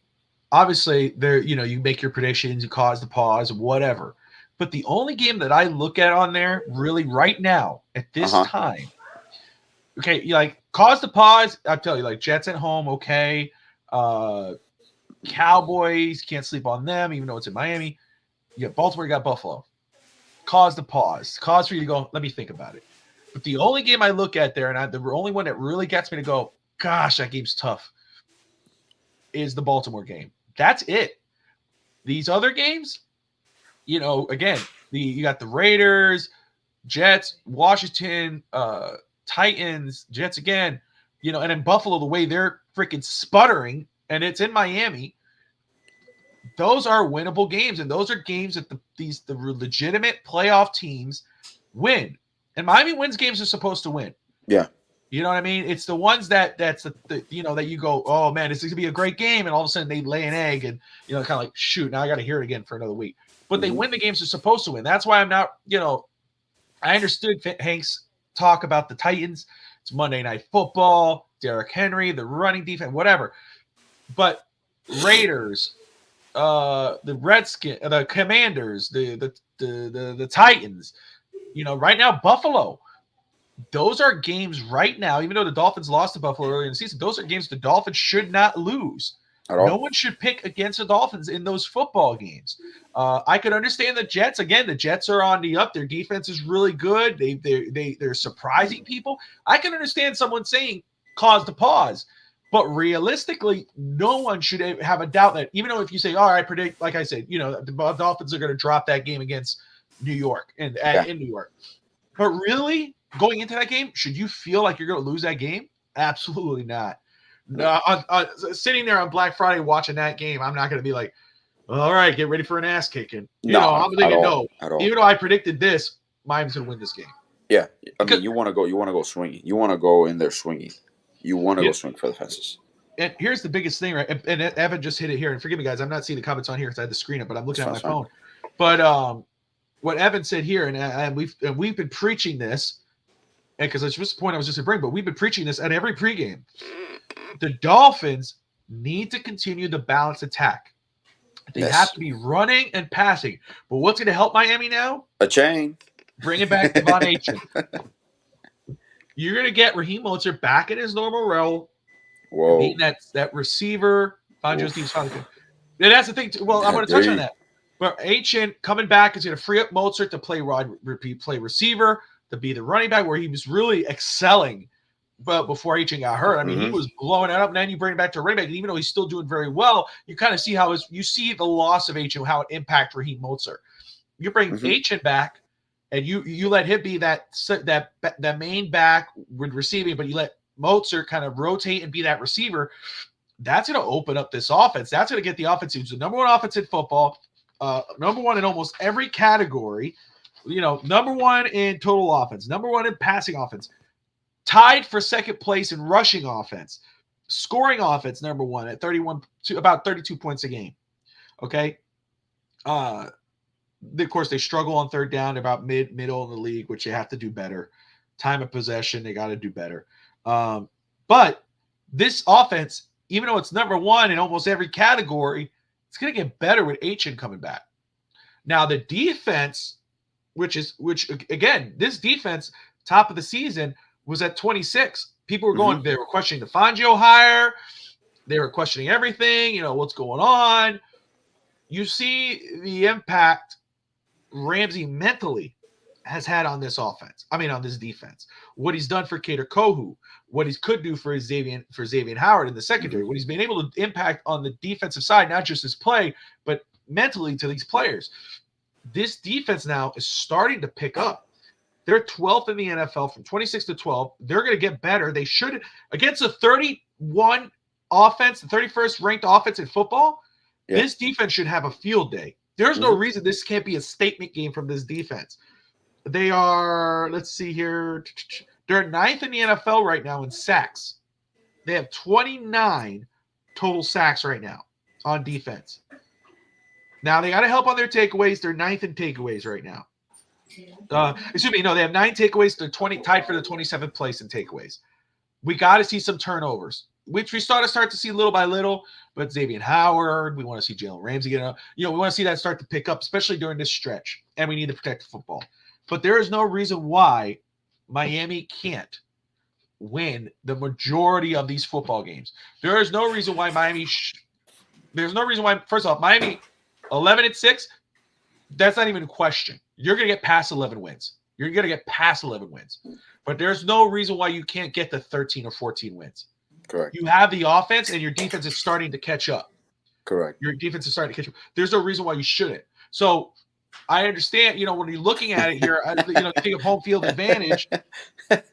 obviously, you make your predictions, you cause the pause, whatever. But the only game that I look at on there, really, right now at this time, okay, like cause the pause. I'll tell you, like Jets at home, okay. Cowboys, can't sleep on them, even though it's in Miami. You got Baltimore, you got Buffalo. Cause the pause. Cause for you to go, let me think about it. But the only game I look at there, and the only one that really gets me to go, gosh, that game's tough, is the Baltimore game. That's it. These other games, again, you got the Raiders, Jets, Washington, Titans, Jets again, and in Buffalo, the way they're freaking sputtering, and it's in Miami. Those are winnable games, and those are games that the legitimate playoff teams win. And Miami wins games they're supposed to win. Yeah. You know what I mean? It's the ones that you go, oh man, this is gonna be a great game, and all of a sudden they lay an egg, and kind of like, shoot, now I got to hear it again for another week. But they win the games they're supposed to win. That's why I'm not, I understood Hank's talk about the Titans. It's Monday Night Football, Derrick Henry, the running defense, whatever. But Raiders, the Redskins, the Commanders, the Titans, right now Buffalo. Those are games right now, even though the Dolphins lost to Buffalo earlier in the season, those are games the Dolphins should not lose. No one should pick against the Dolphins in those football games. I could understand the Jets. Again, the Jets are on the up. Their defense is really good. They're surprising people. I can understand someone saying cause the pause. But realistically, no one should have a doubt that, even though if you say, all right, I predict, like I said, the Dolphins are going to drop that game against New York in New York. But really, going into that game, should you feel like you're going to lose that game? Absolutely not. No, sitting there on Black Friday watching that game, I'm not going to be like, all right, get ready for an ass kicking. I'm thinking, no. Even though I predicted this, Miami's going to win this game. Yeah, I mean, you want to go swinging. You want to go in there swinging. You want to go swing for the fences. And here's the biggest thing, right? And Evan just hit it here. And forgive me, guys, I'm not seeing the comments on here because I had to screen it, but I'm looking at my phone. But what Evan said here, and we've been preaching this, and because that's just the point I was just to bring, but we've been preaching this at every pregame. The Dolphins need to continue the balanced attack. They have to be running and passing. But what's going to help Miami now? A chain. Bring it back to Von Achen. You're going to get Raheem Mostert back in his normal role. Whoa. Beating that receiver. And that's the thing. Well, I'm going to touch on that. But Achen coming back is going to free up Mostert to play receiver, to be the running back where he was really excelling. But before Achen got hurt, I mean, he was blowing it up. And then you bring it back to running back. And even though he's still doing very well, you kind of see you see the loss of Achen, how it impacts Raheem Mostert. You bring Achen back, and you let him be that main back with receiving, but you let Mostert kind of rotate and be that receiver. That's going to open up this offense. That's going to get the offense. It's the number one offense in football, number one in almost every category. Number one in total offense, number one in passing offense, tied for second place in rushing offense, scoring offense, number one at about 32 points a game. Okay. Of course, they struggle on third down. They're about middle in the league, which they have to do better. Time of possession, they got to do better. But this offense, even though it's number one in almost every category, it's going to get better with Achen coming back. Now, the defense, which again, this defense, top of the season, was at 26. People were going, they were questioning the Fangio hire. They were questioning everything, what's going on. You see the impact Ramsey mentally has had on this offense. I mean, on this defense. What he's done for Kader Kohu, what he could do for Xavier Howard in the secondary, what he's been able to impact on the defensive side, not just his play, but mentally to these players. This defense now is starting to pick up. They're 12th in the NFL from 26 to 12. They're going to get better. They should, against a 31 offense, the 31st ranked offense in football, this defense should have a field day. There's no reason this can't be a statement game from this defense. They are, let's see here, they're 9th in the NFL right now in sacks. They have 29 total sacks right now on defense. Now, they got to help on their takeaways. They're 9th in takeaways right now. They have 9 takeaways. They're tied for the 27th place in takeaways. We got to see some turnovers, which we start to see little by little. But Xavier Howard, we want to see Jalen Ramsey get up. We want to see that start to pick up, especially during this stretch. And we need to protect the football. But there is no reason why Miami can't win the majority of these football games. There is no reason why there's no reason why. First off, Miami 11-6. That's not even a question. You're going to get past 11 wins. You're going to get past 11 wins. But there's no reason why you can't get to 13 or 14 wins. Correct. You have the offense, and your defense is starting to catch up. Correct. Your defense is starting to catch up. There's no reason why you shouldn't. So I understand, when you're looking at it here, you think of home field advantage. I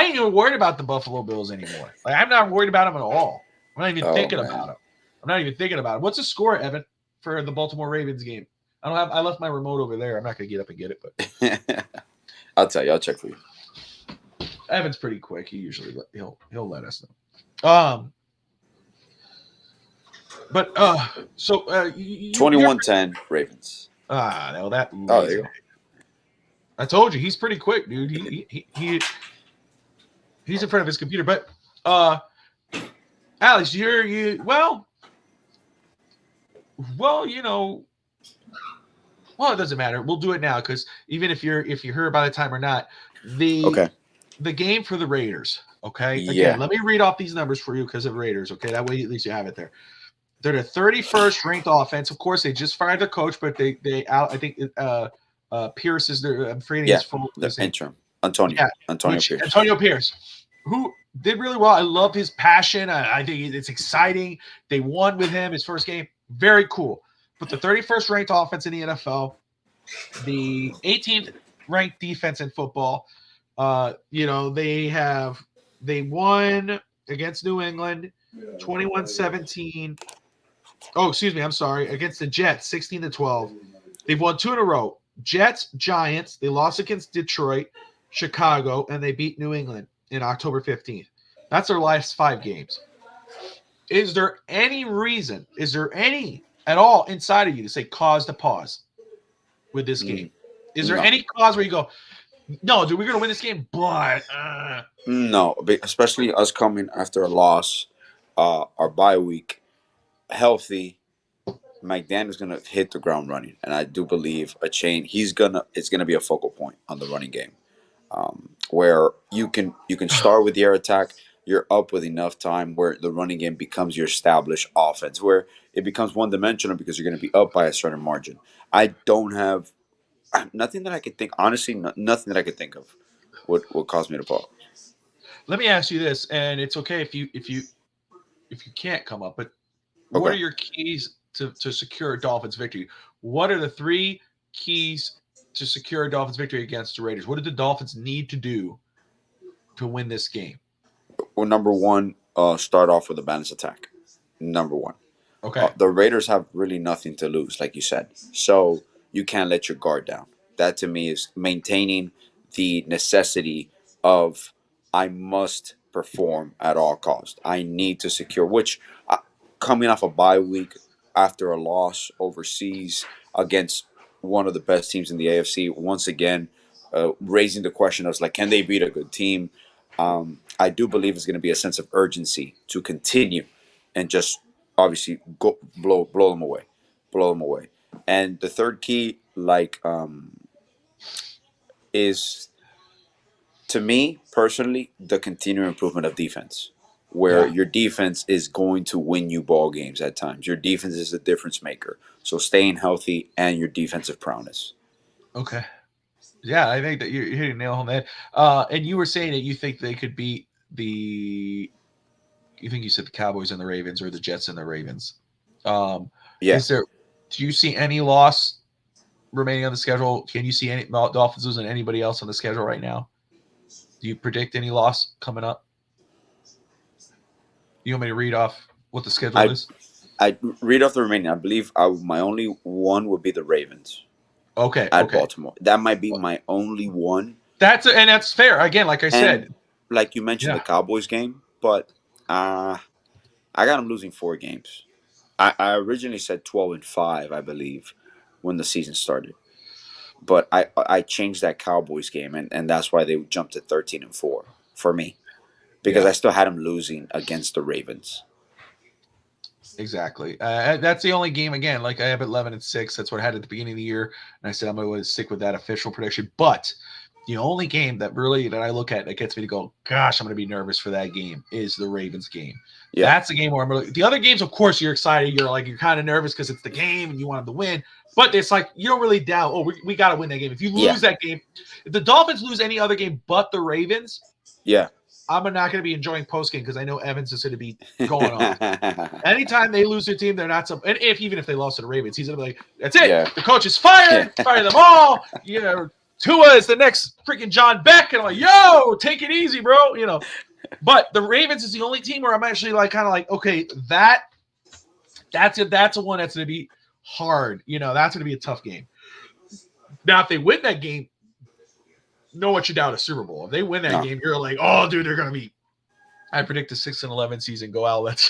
ain't even worried about the Buffalo Bills anymore. Like, I'm not worried about them at all. I'm not even thinking about them. I'm not even thinking about it. What's the score, Evan, for the Baltimore Ravens game? I left my remote over there. I'm not going to get up and get it, but I'll tell you. I'll check for you. Evan's pretty quick. He usually he'll let us know. But 21-10 Ravens. No, that. Oh, there you go. I told you he's pretty quick, dude. He's in front of his computer. But Alex, well, it doesn't matter. We'll do it now because even if you're here by the time or not, the game for the Raiders. Okay. Again, let me read off these numbers for you because of Raiders. Okay, that way at least you have it there. They're the 31st ranked offense. Of course, they just fired the coach, but I think Pierce is their. I'm forgetting his full name. Interim. Antonio Pierce. Antonio Pierce, who did really well. I love his passion. I think it's exciting. They won with him his first game. Very cool. But the 31st ranked offense in the NFL, the 18th ranked defense in football. They won against New England 21-17. Oh, excuse me. I'm sorry. Against the Jets, 16-12. They've won 2 in a row. Jets, Giants. They lost against Detroit, Chicago, and they beat New England in October 15th. That's their last 5 games. Is there any reason, at all inside of you to say cause to pause with this game? Is there any cause where you go, no, dude, we're going to win this game, but No, especially us coming after a loss, our bye week, healthy. McDaniel's going to hit the ground running, and I do believe it's going to be a focal point on the running game, where you can start with the air attack. You're up with enough time where the running game becomes your established offense, where it becomes one-dimensional because you're going to be up by a certain margin. I don't have nothing that I could think. Honestly, nothing that I could think of would cause me to pause. Let me ask you this, and it's okay if you can't come up, but what are your keys to secure a Dolphins victory? What are the 3 keys to secure a Dolphins victory against the Raiders? What do the Dolphins need to do to win this game? Well, number one, start off with a balanced attack. Number one. Okay. The Raiders have really nothing to lose, like you said. So you can't let your guard down. That to me is maintaining the necessity of I must perform at all costs. I need to secure, which coming off a bye week after a loss overseas against one of the best teams in the AFC, once again, raising the question of can they beat a good team? I do believe it's going to be a sense of urgency to continue and just obviously go blow them away. And the third key, is to me personally the continued improvement of defense. where Yeah. your defense is going to win you ball games at times. Your defense is a difference maker. So staying healthy and your defensive prowess. Okay. Yeah, I think that you're hitting the nail on the head. And you were saying that you think they could beat the. You think you said the Cowboys and the Ravens, or the Jets and the Ravens. Yeah. Is there? Do you see any loss remaining on the schedule? Can you see any Dolphins losing anybody else on the schedule right now? Do you predict any loss coming up? You want me to read off what the schedule I is? I read off the remaining. I believe my only one would be the Ravens Okay, at okay. Baltimore. That might be my only one. And that's fair. Again, like I And said, like you mentioned, the yeah. Cowboys game, but I got them losing 4 games. I originally said 12-5, I believe, when the season started. But I changed that Cowboys game, and that's why they jumped to 13-4 for me, because Yeah. I still had them losing against the Ravens. Exactly. That's the only game. Again, like I have 11-6. That's what I had at the beginning of the year, and I said I'm going to stick with that official prediction. But the only game that I look at that gets me to go, gosh, I'm going to be nervous for that game is the Ravens game. Yeah. That's the game where I'm really. The other games, of course, you're excited. You're kind of nervous because it's the game and you want them to win. But it's like you don't really doubt. Oh, we got to win that game. If you lose that game, if the Dolphins lose any other game but the Ravens, I'm not going to be enjoying post game because I know Evans is going to be going on. Anytime they lose their team, they're not some. And even if they lost to the Ravens, he's going to be like, "That's it. Yeah. The coach is fired. Fire them all." Tua is the next freaking John Beck, and I'm like, "Yo, take it easy, bro." But the Ravens is the only team where I'm actually kind of like, okay, that's a one that's going to be hard. That's going to be a tough game. Now, if they win that game, know what you down a Super Bowl. If they win that game, you're like, oh, dude, they're going to be. I predict a 6-11 season. Go Owlets.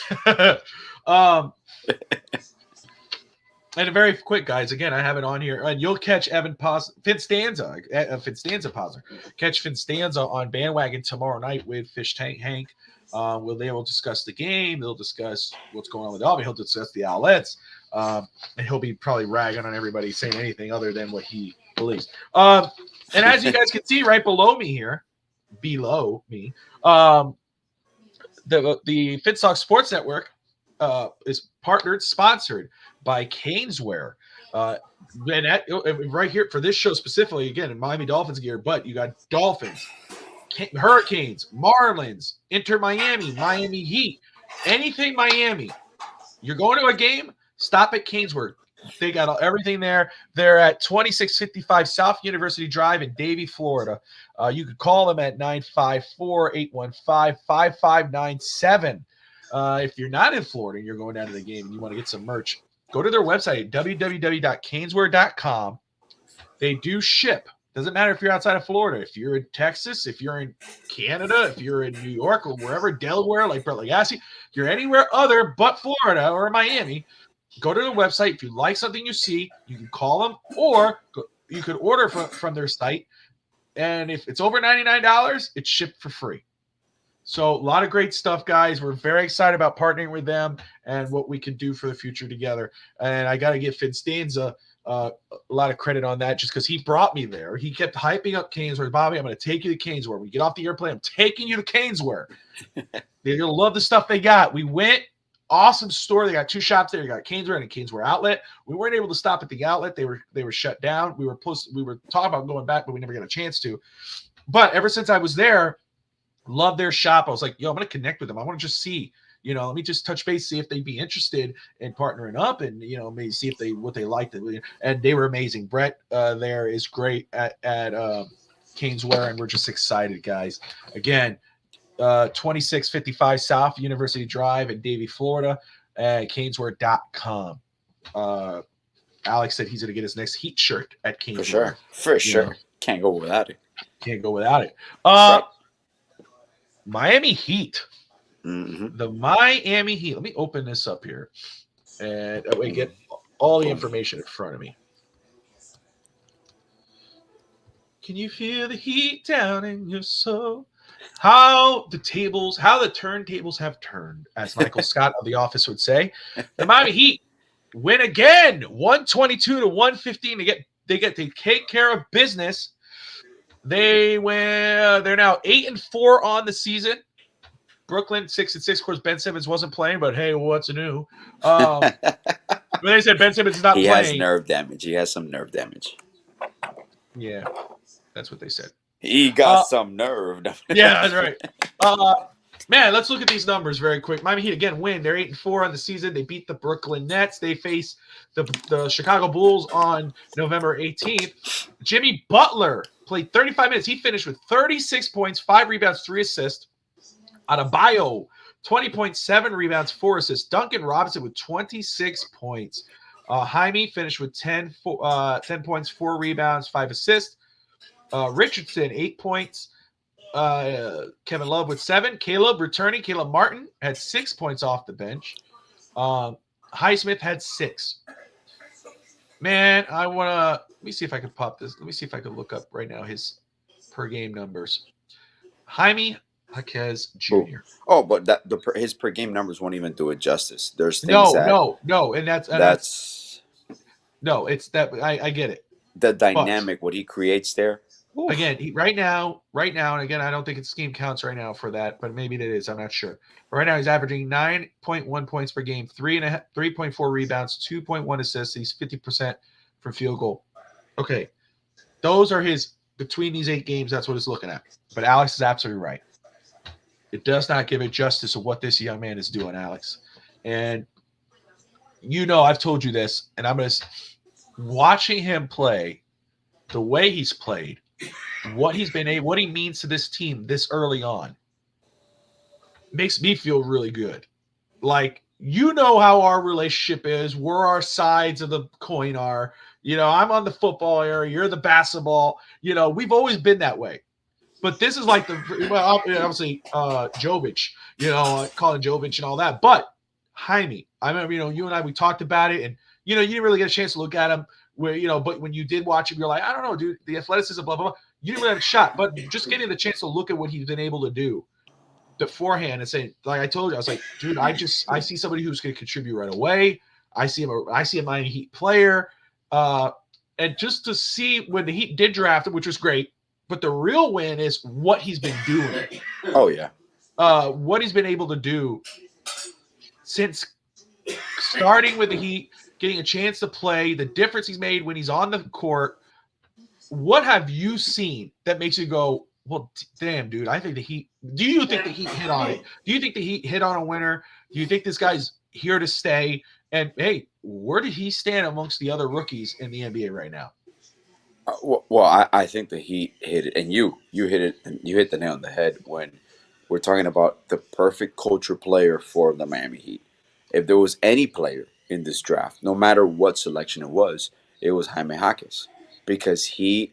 And very quick, guys. Again, I have it on here, and you'll catch Finstanza Posner. Catch Finstanza on Bandwagon tomorrow night with Fish Tank Hank. They will discuss the game. They'll discuss what's going on with Albany. He'll discuss the Owlets, and he'll be probably ragging on everybody saying anything other than what he believes. And as you guys can see right below me, the FitSock Sports Network is sponsored by Caneswear. Right here for this show specifically, again, in Miami Dolphins gear, but you got Dolphins, Hurricanes, Marlins, Inter Miami, Miami Heat, anything Miami. You're going to a game, stop at Caneswear. They got everything there. They're at 2655 South University Drive in Davie, Florida. You could call them at 954-815-5597. If you're not in Florida and you're going down to the game and you want to get some merch, go to their website at www.caneswear.com. They do ship. Doesn't matter if you're outside of Florida. If you're in Texas, if you're in Canada, if you're in New York or wherever, Delaware, like Brett Legassi, if you're anywhere other but Florida or Miami, go to the website. If you like something you see, you can call them, or you could order from their site. And if it's over $99, it's shipped for free. So a lot of great stuff, guys. We're very excited about partnering with them and what we can do for the future together. And I got to give Finstanza a lot of credit on that just because he brought me there. He kept hyping up Caneswear. Bobby, I'm going to take you to Caneswear. When we get off the airplane, I'm taking you to Caneswear. You're going to love the stuff they got. We went. Awesome store. They got 2 shops there. You got Caneswear and a Caneswear outlet. We weren't able to stop at the outlet. They were shut down. We were talking about going back, but we never got a chance to. But ever since I was there, love their shop. I was like, yo, I'm going to connect with them. I want to just see, let me just touch base, see if they'd be interested in partnering up and, maybe see if what they liked. And they were amazing. Brett there is great at Caneswear, and we're just excited, guys. Again, 2655 South University Drive in Davie, Florida, at Caneswear.com. Alex said he's going to get his next Heat shirt at Caneswear. For sure. Can't go without it. Miami Heat. Mm-hmm. The Miami Heat. Let me open this up here and that way get all the information in front of me. Can you feel the heat down in your soul? How the turntables have turned, as Michael Scott of The Office would say. The Miami Heat win again, 122-115. They take care of business. They win. They're now 8-4 on the season. Brooklyn 6-6. Of course, Ben Simmons wasn't playing, but hey, what's new? When they said Ben Simmons is not He has playing, nerve damage. He has some nerve damage. yeah, that's what they said. He got some nerve. Yeah, that's right. Man, let's look at these numbers very quick. Miami Heat again win. They're 8-4 on the season. They beat the Brooklyn Nets. They face the Chicago Bulls on November 18th. Jimmy Butler played 35 minutes. He finished with 36 points, 5 rebounds, 3 assists. Adebayo, 20.7 rebounds, 4 assists. Duncan Robinson with 26 points. Jaime finished with 10 points, 4 rebounds, 5 assists. Richardson, 8 points. Kevin Love with 7. Caleb returning. Caleb Martin had 6 points off the bench. Highsmith had 6. Man, let me see if I can pop this. Let me see if I can look up right now his per game numbers. Jaime Jacquez Jr. Oh, but his per game numbers won't even do it justice. There's things no, and that's no, it's that I get it. The dynamic, what he creates there. Oof. Again, right now, and again, I don't think it's scheme counts right now for that, but maybe it is. I'm not sure. But right now, he's averaging 9.1 points per game, 3.4 rebounds, 2.1 assists. He's 50% from field goal. Okay, those are his between these 8 games. That's what it's looking at. But Alex is absolutely right. It does not give it justice of what this young man is doing, Alex. And I've told you this, and I'm going to watching him play, the way he's played. What he means to this team this early on makes me feel really good. Like, how our relationship is, where our sides of the coin are. I'm on the football area, you're the basketball. We've always been that way. But this is like obviously Jovic, calling Jovic and all that. But Jaime, I remember, you and I, we talked about it, and you didn't really get a chance to look at him. Where but when you did watch him, you're like, I don't know, dude, the athleticism, blah blah blah. You didn't really have a shot, but just getting the chance to look at what he's been able to do beforehand and say, like I told you, I was like, dude, I see somebody who's going to contribute right away. I see a Miami Heat player, and just to see when the Heat did draft him, which was great, but the real win is what he's been doing. Oh yeah, what he's been able to do since starting with the Heat. Getting a chance to play, the difference he's made when he's on the court. What have you seen that makes you go, well, damn, dude, I think the Heat – do you think the Heat hit on it? Do you think the Heat hit on a winner? Do you think this guy's here to stay? And, hey, where did he stand amongst the other rookies in the NBA right now? I think the Heat hit it, and you hit it, and you hit the nail on the head when we're talking about the perfect culture player for the Miami Heat. If there was any player – in this draft, no matter what selection it was Jaime Jacquez, because he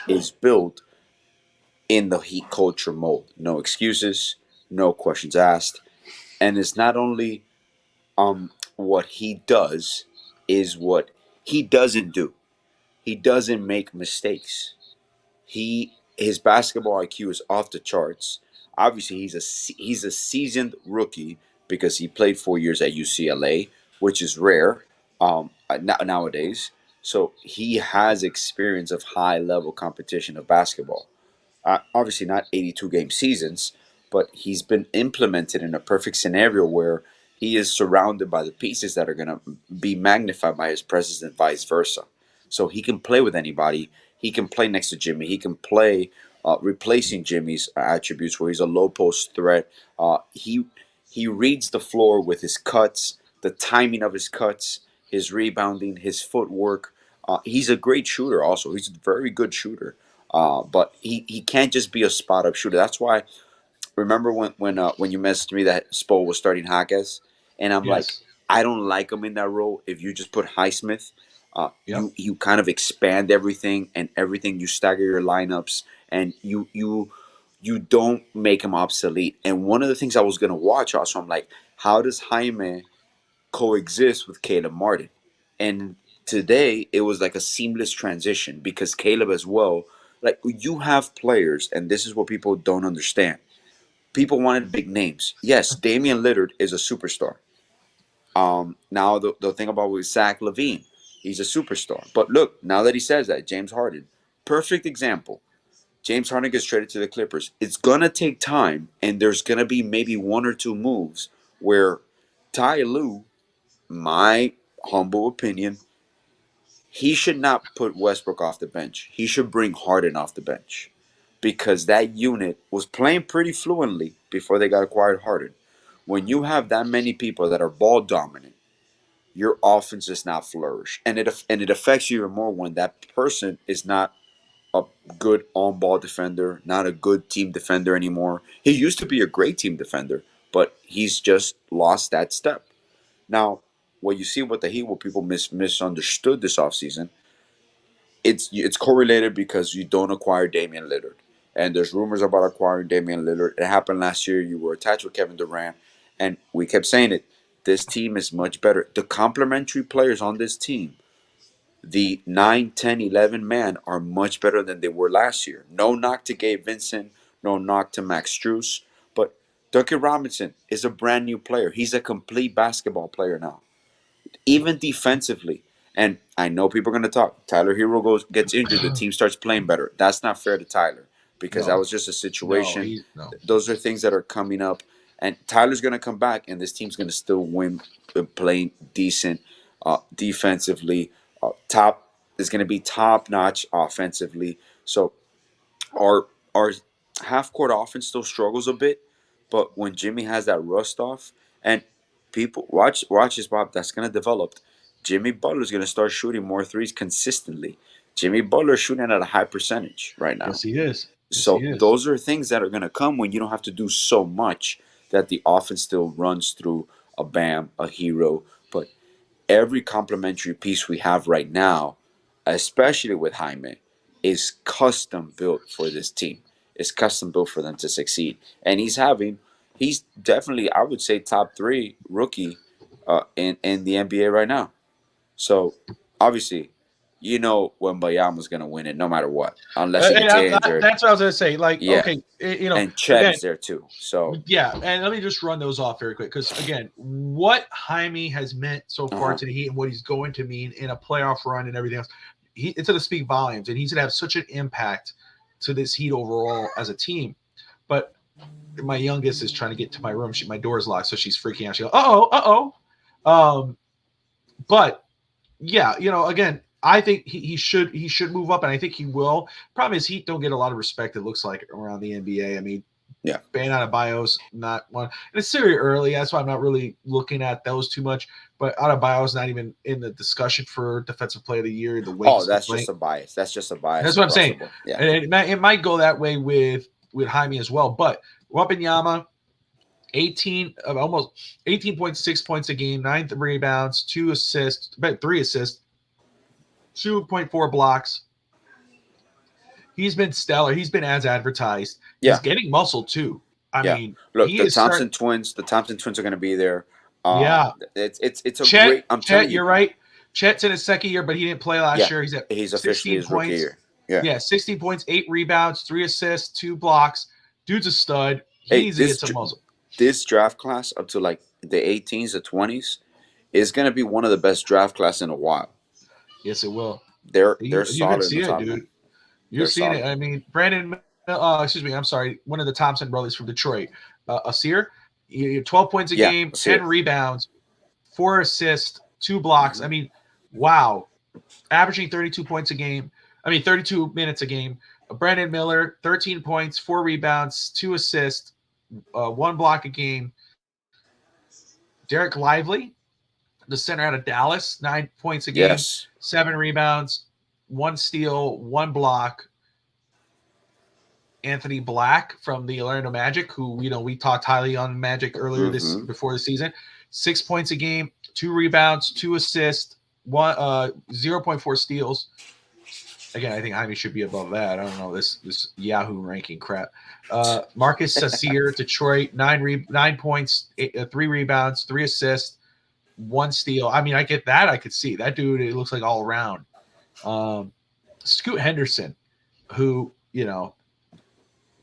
is built in the Heat culture mold. No excuses, no questions asked, and it's not only what he does, is what he doesn't do. He doesn't make mistakes. His basketball IQ is off the charts. Obviously, he's a seasoned rookie because he played 4 years at UCLA, which is rare nowadays. So he has experience of high-level competition of basketball. Obviously not 82-game seasons, but he's been implemented in a perfect scenario where he is surrounded by the pieces that are going to be magnified by his presence and vice versa. So he can play with anybody. He can play next to Jimmy. He can play replacing Jimmy's attributes where he's a low-post threat. He reads the floor with his cuts, the timing of his cuts, his rebounding, his footwork. He's a great shooter also. He's a very good shooter. But he can't just be a spot-up shooter. That's why, remember when you messaged me that Spo was starting Jacquez? And I'm like, I don't like him in that role. If you just put Highsmith, you kind of expand everything, and you stagger your lineups, and you don't make him obsolete. And one of the things I was going to watch also, I'm like, how does Jaime coexist with Caleb Martin? And today it was like a seamless transition because Caleb as well, like you have players, and this is what people don't understand. People wanted big names. Yes, Damian Lillard is a superstar. Now the thing about with Zach LaVine, he's a superstar. But look, now that he says that, James Harden, perfect example. James Harden gets traded to the Clippers. It's gonna take time, and there's gonna be maybe one or two moves where Ty Lue, my humble opinion, he should not put Westbrook off the bench. He should bring Harden off the bench because that unit was playing pretty fluently before they got acquired Harden. When you have that many people that are ball dominant, your offense does not flourish, and it affects you even more when that person is not a good on ball defender, not a good team defender anymore. He used to be a great team defender, but he's just lost that step. Now, what you see with the Heat, what people misunderstood this offseason, it's correlated because you don't acquire Damian Lillard. And there's rumors about acquiring Damian Lillard. It happened last year. You were attached with Kevin Durant, and we kept saying it. This team is much better. The complementary players on this team, the 9, 10, 11 man, are much better than they were last year. No knock to Gabe Vincent, no knock to Max Strus, but Duncan Robinson is a brand new player. He's a complete basketball player now, even defensively. And I know people are going to talk. Tyler Hero gets injured. The team starts playing better. That's not fair to Tyler because that No, was just a no, situation. no. Those are things that are coming up. And Tyler's going to come back, and this team's going to still win, playing decent defensively. Top is going to be top notch offensively. So our half court offense still struggles a bit, but when Jimmy has that rust off, and people watch this, Bob, that's going to develop. Jimmy Butler's going to start shooting more threes consistently. Jimmy Butler's shooting at a high percentage right now. Yes, he is. Yes, he So is. those are things that are going to come when you don't have to do so much, that the offense still runs through a Bam, a Hero. But every complementary piece we have right now, especially with Jaime, is custom built for this team. It's custom built for them to succeed. And he's definitely, I would say, top 3 rookie in the NBA right now. So obviously, when Bayama's going to win it no matter what, unless he gets injured. That's what I was gonna say. Like, Yeah. okay, And Chet again, is there too. So yeah, and let me just run those off very quick because again, what Jaime has meant so far to the Heat and what he's going to mean in a playoff run and everything else, it's going to speak volumes, and he's going to have such an impact to this Heat overall as a team. But my youngest is trying to get to my room. My door is locked, so she's freaking out. She goes, But yeah, again, I think he should move up, and I think he will. Problem is, Heat don't get a lot of respect. It looks like around the NBA. I mean, yeah, Bam Adebayo's not one, and it's very early. That's why I'm not really looking at those too much. But Adebayo's not even in the discussion for Defensive Player of the Year. The way that's just a bias. That's just a bias. That's what I'm saying. Yeah, and it might go that way with Jaime as well. But Wembanyama, almost 18.6 points a game, 9 rebounds, 2 assists, about 3 assists, 2.4 blocks. He's been stellar. He's been as advertised. Yeah. He's getting muscle too. I mean, look, the Thompson twins are going to be there. It's a Chet, great. I'm telling you, you're right. Chet's in his second year, but he didn't play last year. He's officially his rookie year. Yeah, 16 points, 8 rebounds, 3 assists, 2 blocks. Dude's a stud. He needs to get some muscle. This draft class up to like the 18s, the 20s is going to be one of the best draft class in a while. Yes, it will. They're solid. You can see it, dude. You're seeing it. I mean, one of the Thompson brothers from Detroit, Asir, 12 points a game, 10 rebounds, 4 assists, 2 blocks. I mean, wow. Averaging 32 points a game. 32 minutes a game. Brandon Miller, 13 points, 4 rebounds, 2 assists, 1 block a game. Derek Lively, the center out of Dallas, 9 points a game, 7 rebounds, 1 steal, 1 block. Anthony Black from the Orlando Magic, who we talked highly on Magic earlier before the season, 6 points a game, 2 rebounds, 2 assists, 0.4 steals. Again, I think Jaime should be above that. I don't know this Yahoo ranking crap. Marcus Sasir, Detroit, 9 points, 3 rebounds, 3 assists, 1 steal. I mean, I get that. I could see that dude. It looks like all around. Scoot Henderson, who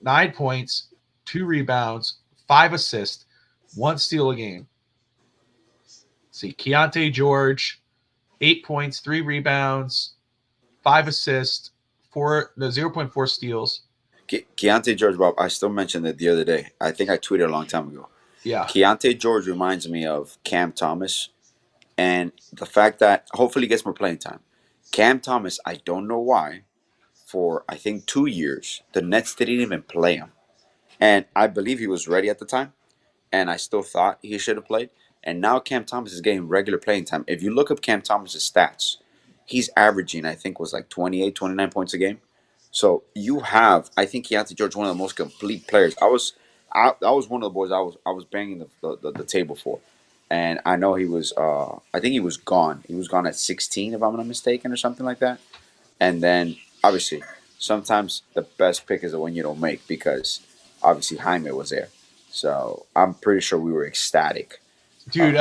9 points, 2 rebounds, 5 assists, 1 steal a game. See, Keontae George, 8 points, 3 rebounds, 5 assists, 0.4 steals. Keontae George, Bob, I still mentioned it the other day. I think I tweeted a long time ago. Yeah. Keontae George reminds me of Cam Thomas, and the fact that hopefully he gets more playing time. Cam Thomas, I don't know why, for I think 2 years, the Nets didn't even play him. And I believe he was ready at the time, and I still thought he should have played. And now Cam Thomas is getting regular playing time. If you look up Cam Thomas's stats, he's averaging, I think, was like 28, 29 points a game. So you have, I think Keontae George, one of the most complete players. I was one of the boys I was banging the table for, and I know he was. I think he was gone. He was gone at 16, if I'm not mistaken, or something like that. And then obviously, sometimes the best pick is the one you don't make because obviously Jaime was there. So I'm pretty sure we were ecstatic. Dude,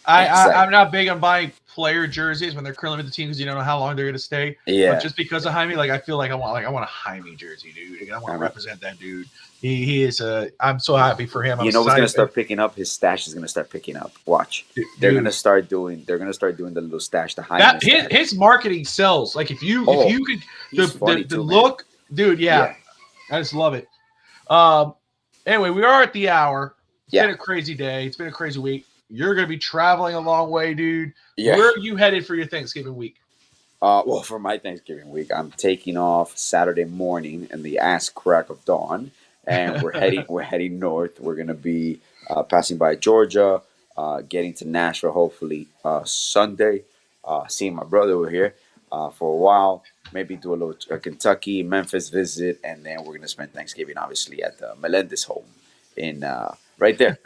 I'm not big on buying player jerseys when they're currently with the team because you don't know how long they're going to stay. Yeah. But just because of Jaime, I feel like I want a Jaime jersey, dude. I want to represent that dude. He is I'm so happy for him. You know what's gonna start picking up? His stash is gonna start picking up. Watch. They're gonna start doing the little stash, the Jaime stash. His marketing sells. Like if you could the look, man. Dude, yeah. I just love it. Anyway, we are at the hour. It's been a crazy day. It's been a crazy week. You're going to be traveling a long way, dude. Yeah. Where are you headed for your Thanksgiving week? Well, for my Thanksgiving week, I'm taking off Saturday morning in the ass crack of dawn, and we're heading north. We're going to be passing by Georgia, getting to Nashville hopefully Sunday, seeing my brother over here for a while. Maybe do a little Kentucky, Memphis visit, and then we're going to spend Thanksgiving obviously at the Melendez home in right there,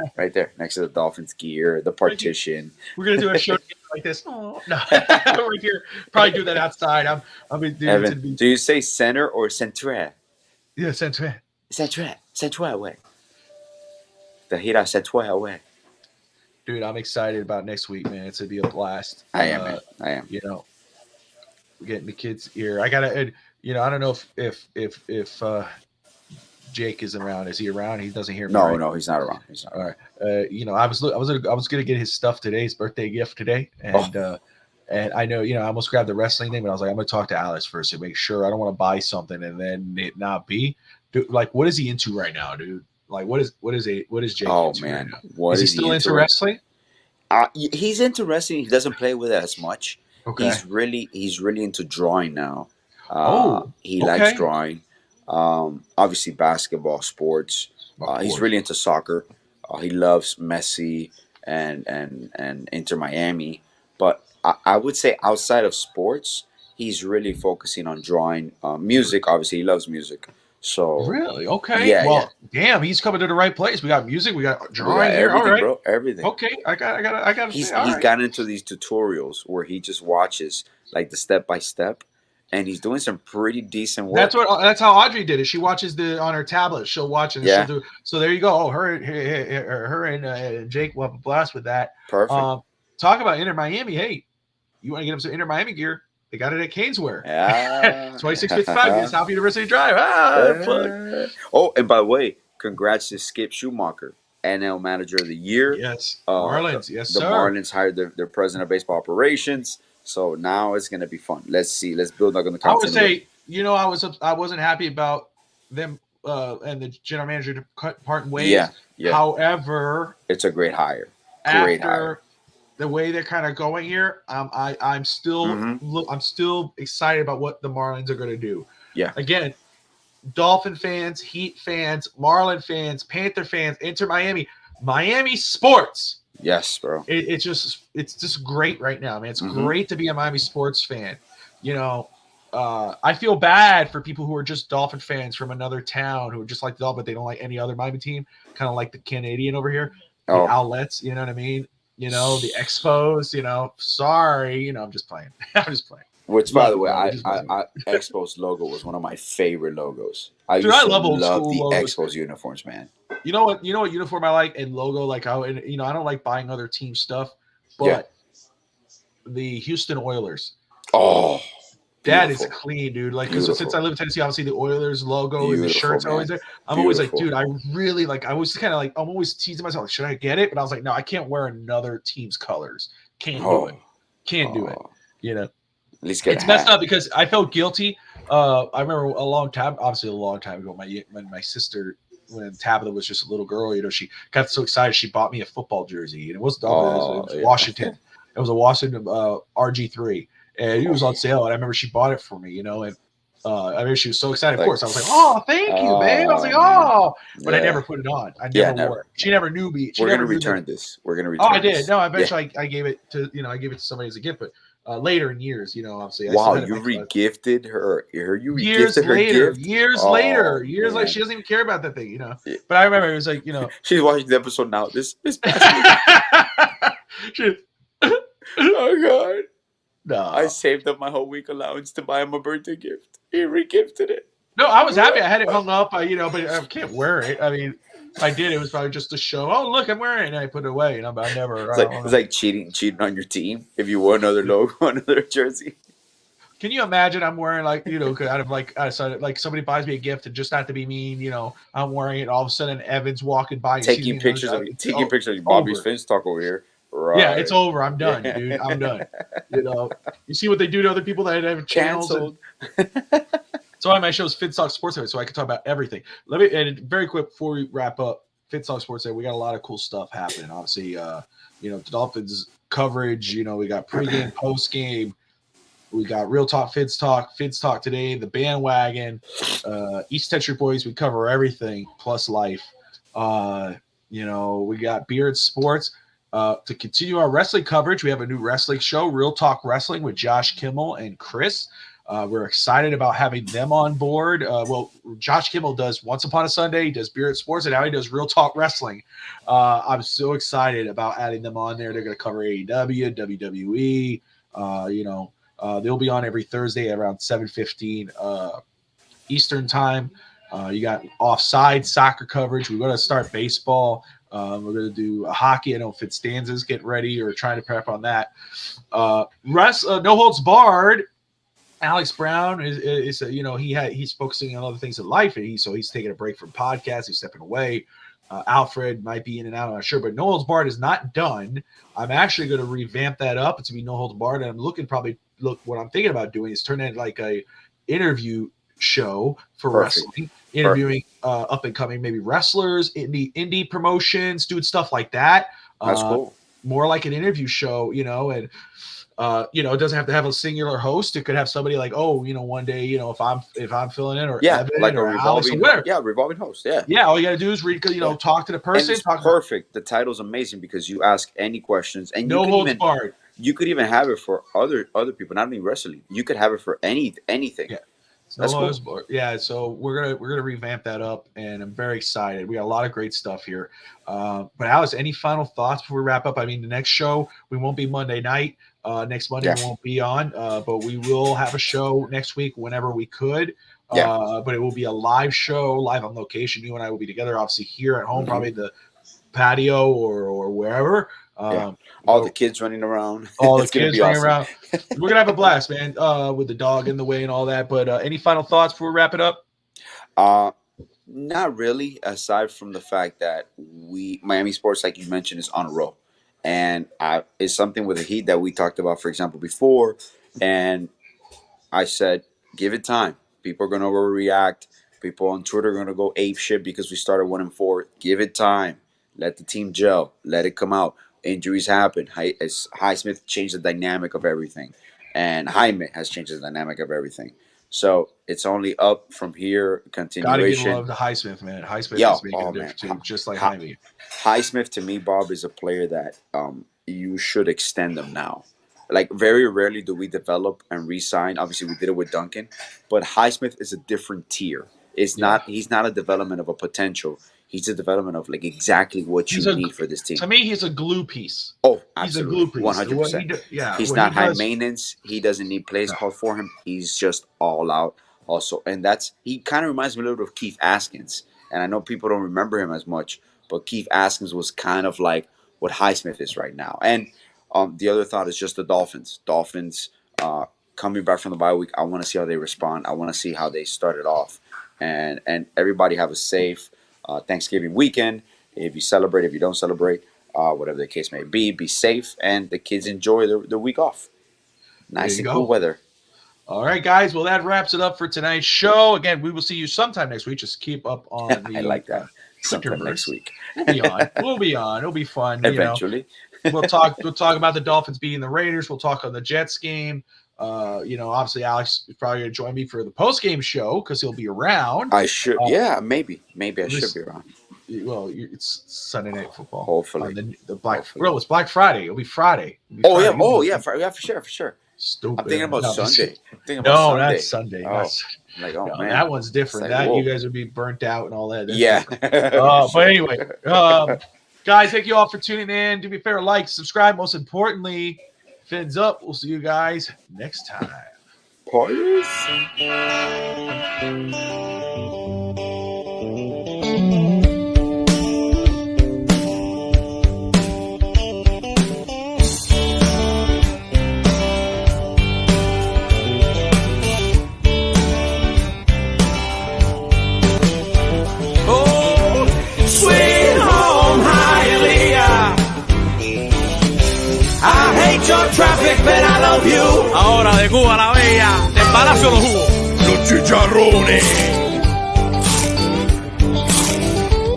next to the Dolphins gear, the partition. We're gonna do a show like this. Oh no, we're here. Probably do that outside. Evan, do you say center or centre? Yeah, centre way. The Hira centre way. Dude, I'm excited about next week, man. It's gonna be a blast. I am. You know, we're getting the kids here. I gotta. I don't know if Jake isn't around. Is he around? He doesn't hear me. No, right? no, he's not around. All right. I was gonna get his stuff today, his birthday gift today, and I know, I almost grabbed the wrestling thing, but I was like, I'm gonna talk to Alice first to make sure. I don't want to buy something and then it not be. Dude, like, what is he into right now, dude? Like, what is Jake? Oh into man, right now? Is he still into wrestling? He's into wrestling. He doesn't play with it as much. Okay. He's really into drawing now. He okay. likes drawing. Obviously basketball, sports. He's really into soccer. He loves Messi and Inter Miami. But I would say outside of sports, he's really focusing on drawing. Music, obviously, he loves music. So really, okay. Damn, he's coming to the right place. We got music, we got drawing here. Everything, all right, bro, everything. Okay, I got. He's gotten into these tutorials where he just watches like the step by step. And he's doing some pretty decent work. That's how Audrey did it. She watches on her tablet. She'll watch it. She'll do. So there you go. Oh, her and Jake will have a blast with that. Perfect. Talk about Inter Miami. Hey, you want to get him some Inter Miami gear? They got it at Caneswear. Yeah. 2655 South University Drive. Oh, and by the way, congrats to Skip Schumacher, NL Manager of the Year. Yes. Marlins. Yes, sir. The Marlins hired their president of baseball operations. So now it's gonna be fun. Let's see. Let's build up on the content. I would say, I wasn't happy about them and the general manager to parting ways. Yeah. However, it's a great hire. After the way they're kind of going here, I'm still excited about what the Marlins are going to do. Yeah. Again, Dolphin fans, Heat fans, Marlin fans, Panther fans, Inter Miami sports. Yes, bro. It's just great right now, man. It's great to be a Miami sports fan. I feel bad for people who are just Dolphin fans from another town who are just like the Dolphins, but they don't like any other Miami team, kind of like the Canadian over here, the outlets, you know what I mean? The Expos, sorry, I'm just playing. I'm just playing. Which, by the way, I Expos logo was one of my favorite logos. I love the logos. Expos uniforms, man. You know what uniform I like and logo, like how, I don't like buying other team stuff, but the Houston Oilers. Oh, that is clean, dude. Like, because since I live in Tennessee, obviously the Oilers logo and the shirts are always there. I'm always like, dude, I really like. I was kind of like, I'm always teasing myself, like, should I get it? But I was like, no, I can't wear another team's colors. Can't do it. Can't do it. At least get it's messed up because I felt guilty I remember obviously a long time ago, when my sister, when Tabitha was just a little girl, she got so excited she bought me a football jersey, and it wasn't Dolphins, it was Yeah. Washington. It was a Washington RG3, and it was on sale, and I remember she bought it for me, and I remember she was so excited. Of course, I was like, "Oh, thank you, babe." I was like, Man. "Oh," but I Yeah. never put it on. I Yeah, never wore it. She never knew me. She We're never gonna knew return this. We're gonna Oh, return I did. this. No, I Yeah. bet I gave it to I gave it to somebody as a gift, but later in years, obviously, I still Wow, had it. you regifted her. You Years regifted her later, gift. years Oh, later, years like man. she doesn't even care about that thing, Yeah. But I remember it was like, She's watching the episode now. This past week. she, Oh God. I no, saved up my whole week allowance to buy him a birthday gift. He regifted it. no, I was happy. I had it hung up, but I can't wear it. I mean, if I did, it was probably just to show. Oh, look, I'm wearing it, and I put it away. But I never. It's like cheating on your team if you wore another logo, another jersey. Can you imagine? I'm wearing like somebody buys me a gift and just not to be mean, I'm wearing it. All of a sudden, Evan's walking by, and Taking pictures of Bobby's over. Finch talk over here. Right. Yeah, it's over. I'm done, Yeah. dude. I'm done. You see what they do to other people that have channels. Canceled. So why my show is Finstock Sports Center, so I can talk about everything. And very quick before we wrap up, Finstock Sports Center, we got a lot of cool stuff happening. Obviously, the Dolphins coverage. We got pregame, postgame. We got Real Talk, Fids Talk today, the bandwagon, East Century Boys. We cover everything plus life. We got Beard Sports. To continue our wrestling coverage, we have a new wrestling show, Real Talk Wrestling, with Josh Kimmel and Chris. We're excited about having them on board. Josh Kimmel does Once Upon a Sunday, he does Beard Sports, and now he does Real Talk Wrestling. I'm so excited about adding them on there. They're going to cover AEW, WWE, they'll be on every Thursday at around 7:15 Eastern time. You got offside soccer coverage. We're going to start baseball. We're going to do hockey. I know Fitzstanza's getting ready or trying to prep on that. No Holds Barred. Alex Brown is he's focusing on other things in life, and he's taking a break from podcasts. He's stepping away. Alfred might be in and out, I'm not sure, but No Holds Barred is not done. I'm actually going to revamp that up. It's to be No Holds Barred, and I'm what I'm thinking about doing is turn it like a interview show for wrestling, interviewing up and coming maybe wrestlers, indie promotions, doing stuff like that. That's cool. More like an interview show, and it doesn't have to have a singular host. It could have somebody like, one day, if I'm filling in, or Evan, like or a revolving, revolving host. Yeah. All you got to do is read, talk to the person. And it's perfect. The title's amazing because you ask any questions, and No Holds Barred. You could even have it for other people, not only wrestling. You could have it for anything. Yeah. That's cool. Yeah, so we're gonna revamp that up, and I'm very excited. We got a lot of great stuff here. But Alice, any final thoughts before we wrap up? I mean, the next show we won't be Monday night. Next Monday we won't be on, but we will have a show next week whenever we could. But it will be a live show, live on location. You and I will be together, obviously here at home, probably the patio or wherever. All the kids running around. All the kids running around. We're gonna have a blast, man. With the dog in the way and all that. But any final thoughts before we wrap it up? Not really. Aside from the fact that Miami sports, like you mentioned, is on a roll, and it's something with the Heat that we talked about, for example, before. And I said, give it time. People are gonna overreact. People on Twitter are gonna go ape shit because we started 1-4. Give it time. Let the team gel. Let it come out. Injuries happen. Highsmith changed the dynamic of everything, and Jaime has changed the dynamic of everything. So it's only up from here. Continuation. Gotta give love to Highsmith, man. Highsmith is making a difference too, just like Jaime. Highsmith, to me, Bob, is a player that you should extend them now. Like, very rarely do we develop and re-sign. Obviously, we did it with Duncan, but Highsmith is a different tier. He's not a development of a potential. He's a development of like exactly what you need for this team. To me, he's a glue piece. Oh, absolutely. He's a glue piece. 100%. He's not high maintenance. He doesn't need plays called for him. He's just all out also. And he kind of reminds me a little bit of Keith Askins. And I know people don't remember him as much, but Keith Askins was kind of like what Highsmith is right now. And the other thought is just the Dolphins. Dolphins coming back from the bye week. I want to see how they respond. I want to see how they started off. And everybody have a safe Thanksgiving weekend. If you celebrate, if you don't celebrate, whatever the case may be safe, and the kids enjoy their week off. Nice and cool weather. All right, guys. Well, that wraps it up for tonight's show. Again, we will see you sometime next week. Just keep up on the I like that. Sometime next week. We'll be on. We'll be on. It'll be fun. Eventually. We'll talk about the Dolphins beating the Raiders. We'll talk on the Jets game. Obviously Alex is probably going to join me for the post-game show because he'll be around. I should. Maybe I should be around. Well, it's Sunday Night Football. Hopefully. The Black. Well, it's Black Friday. It'll be Friday. For sure. Stupid. I'm thinking about Sunday. Not Sunday. Oh. Man. That one's different. Like, you guys would be burnt out and all that. That's But anyway, guys, thank you all for tuning in. Do me a favor, like, subscribe. Most importantly, fins up. We'll see you guys next time. Traffic, but I love you. Ahora de Cuba la Bella, del Palacio de los Jugos. Los chicharrones.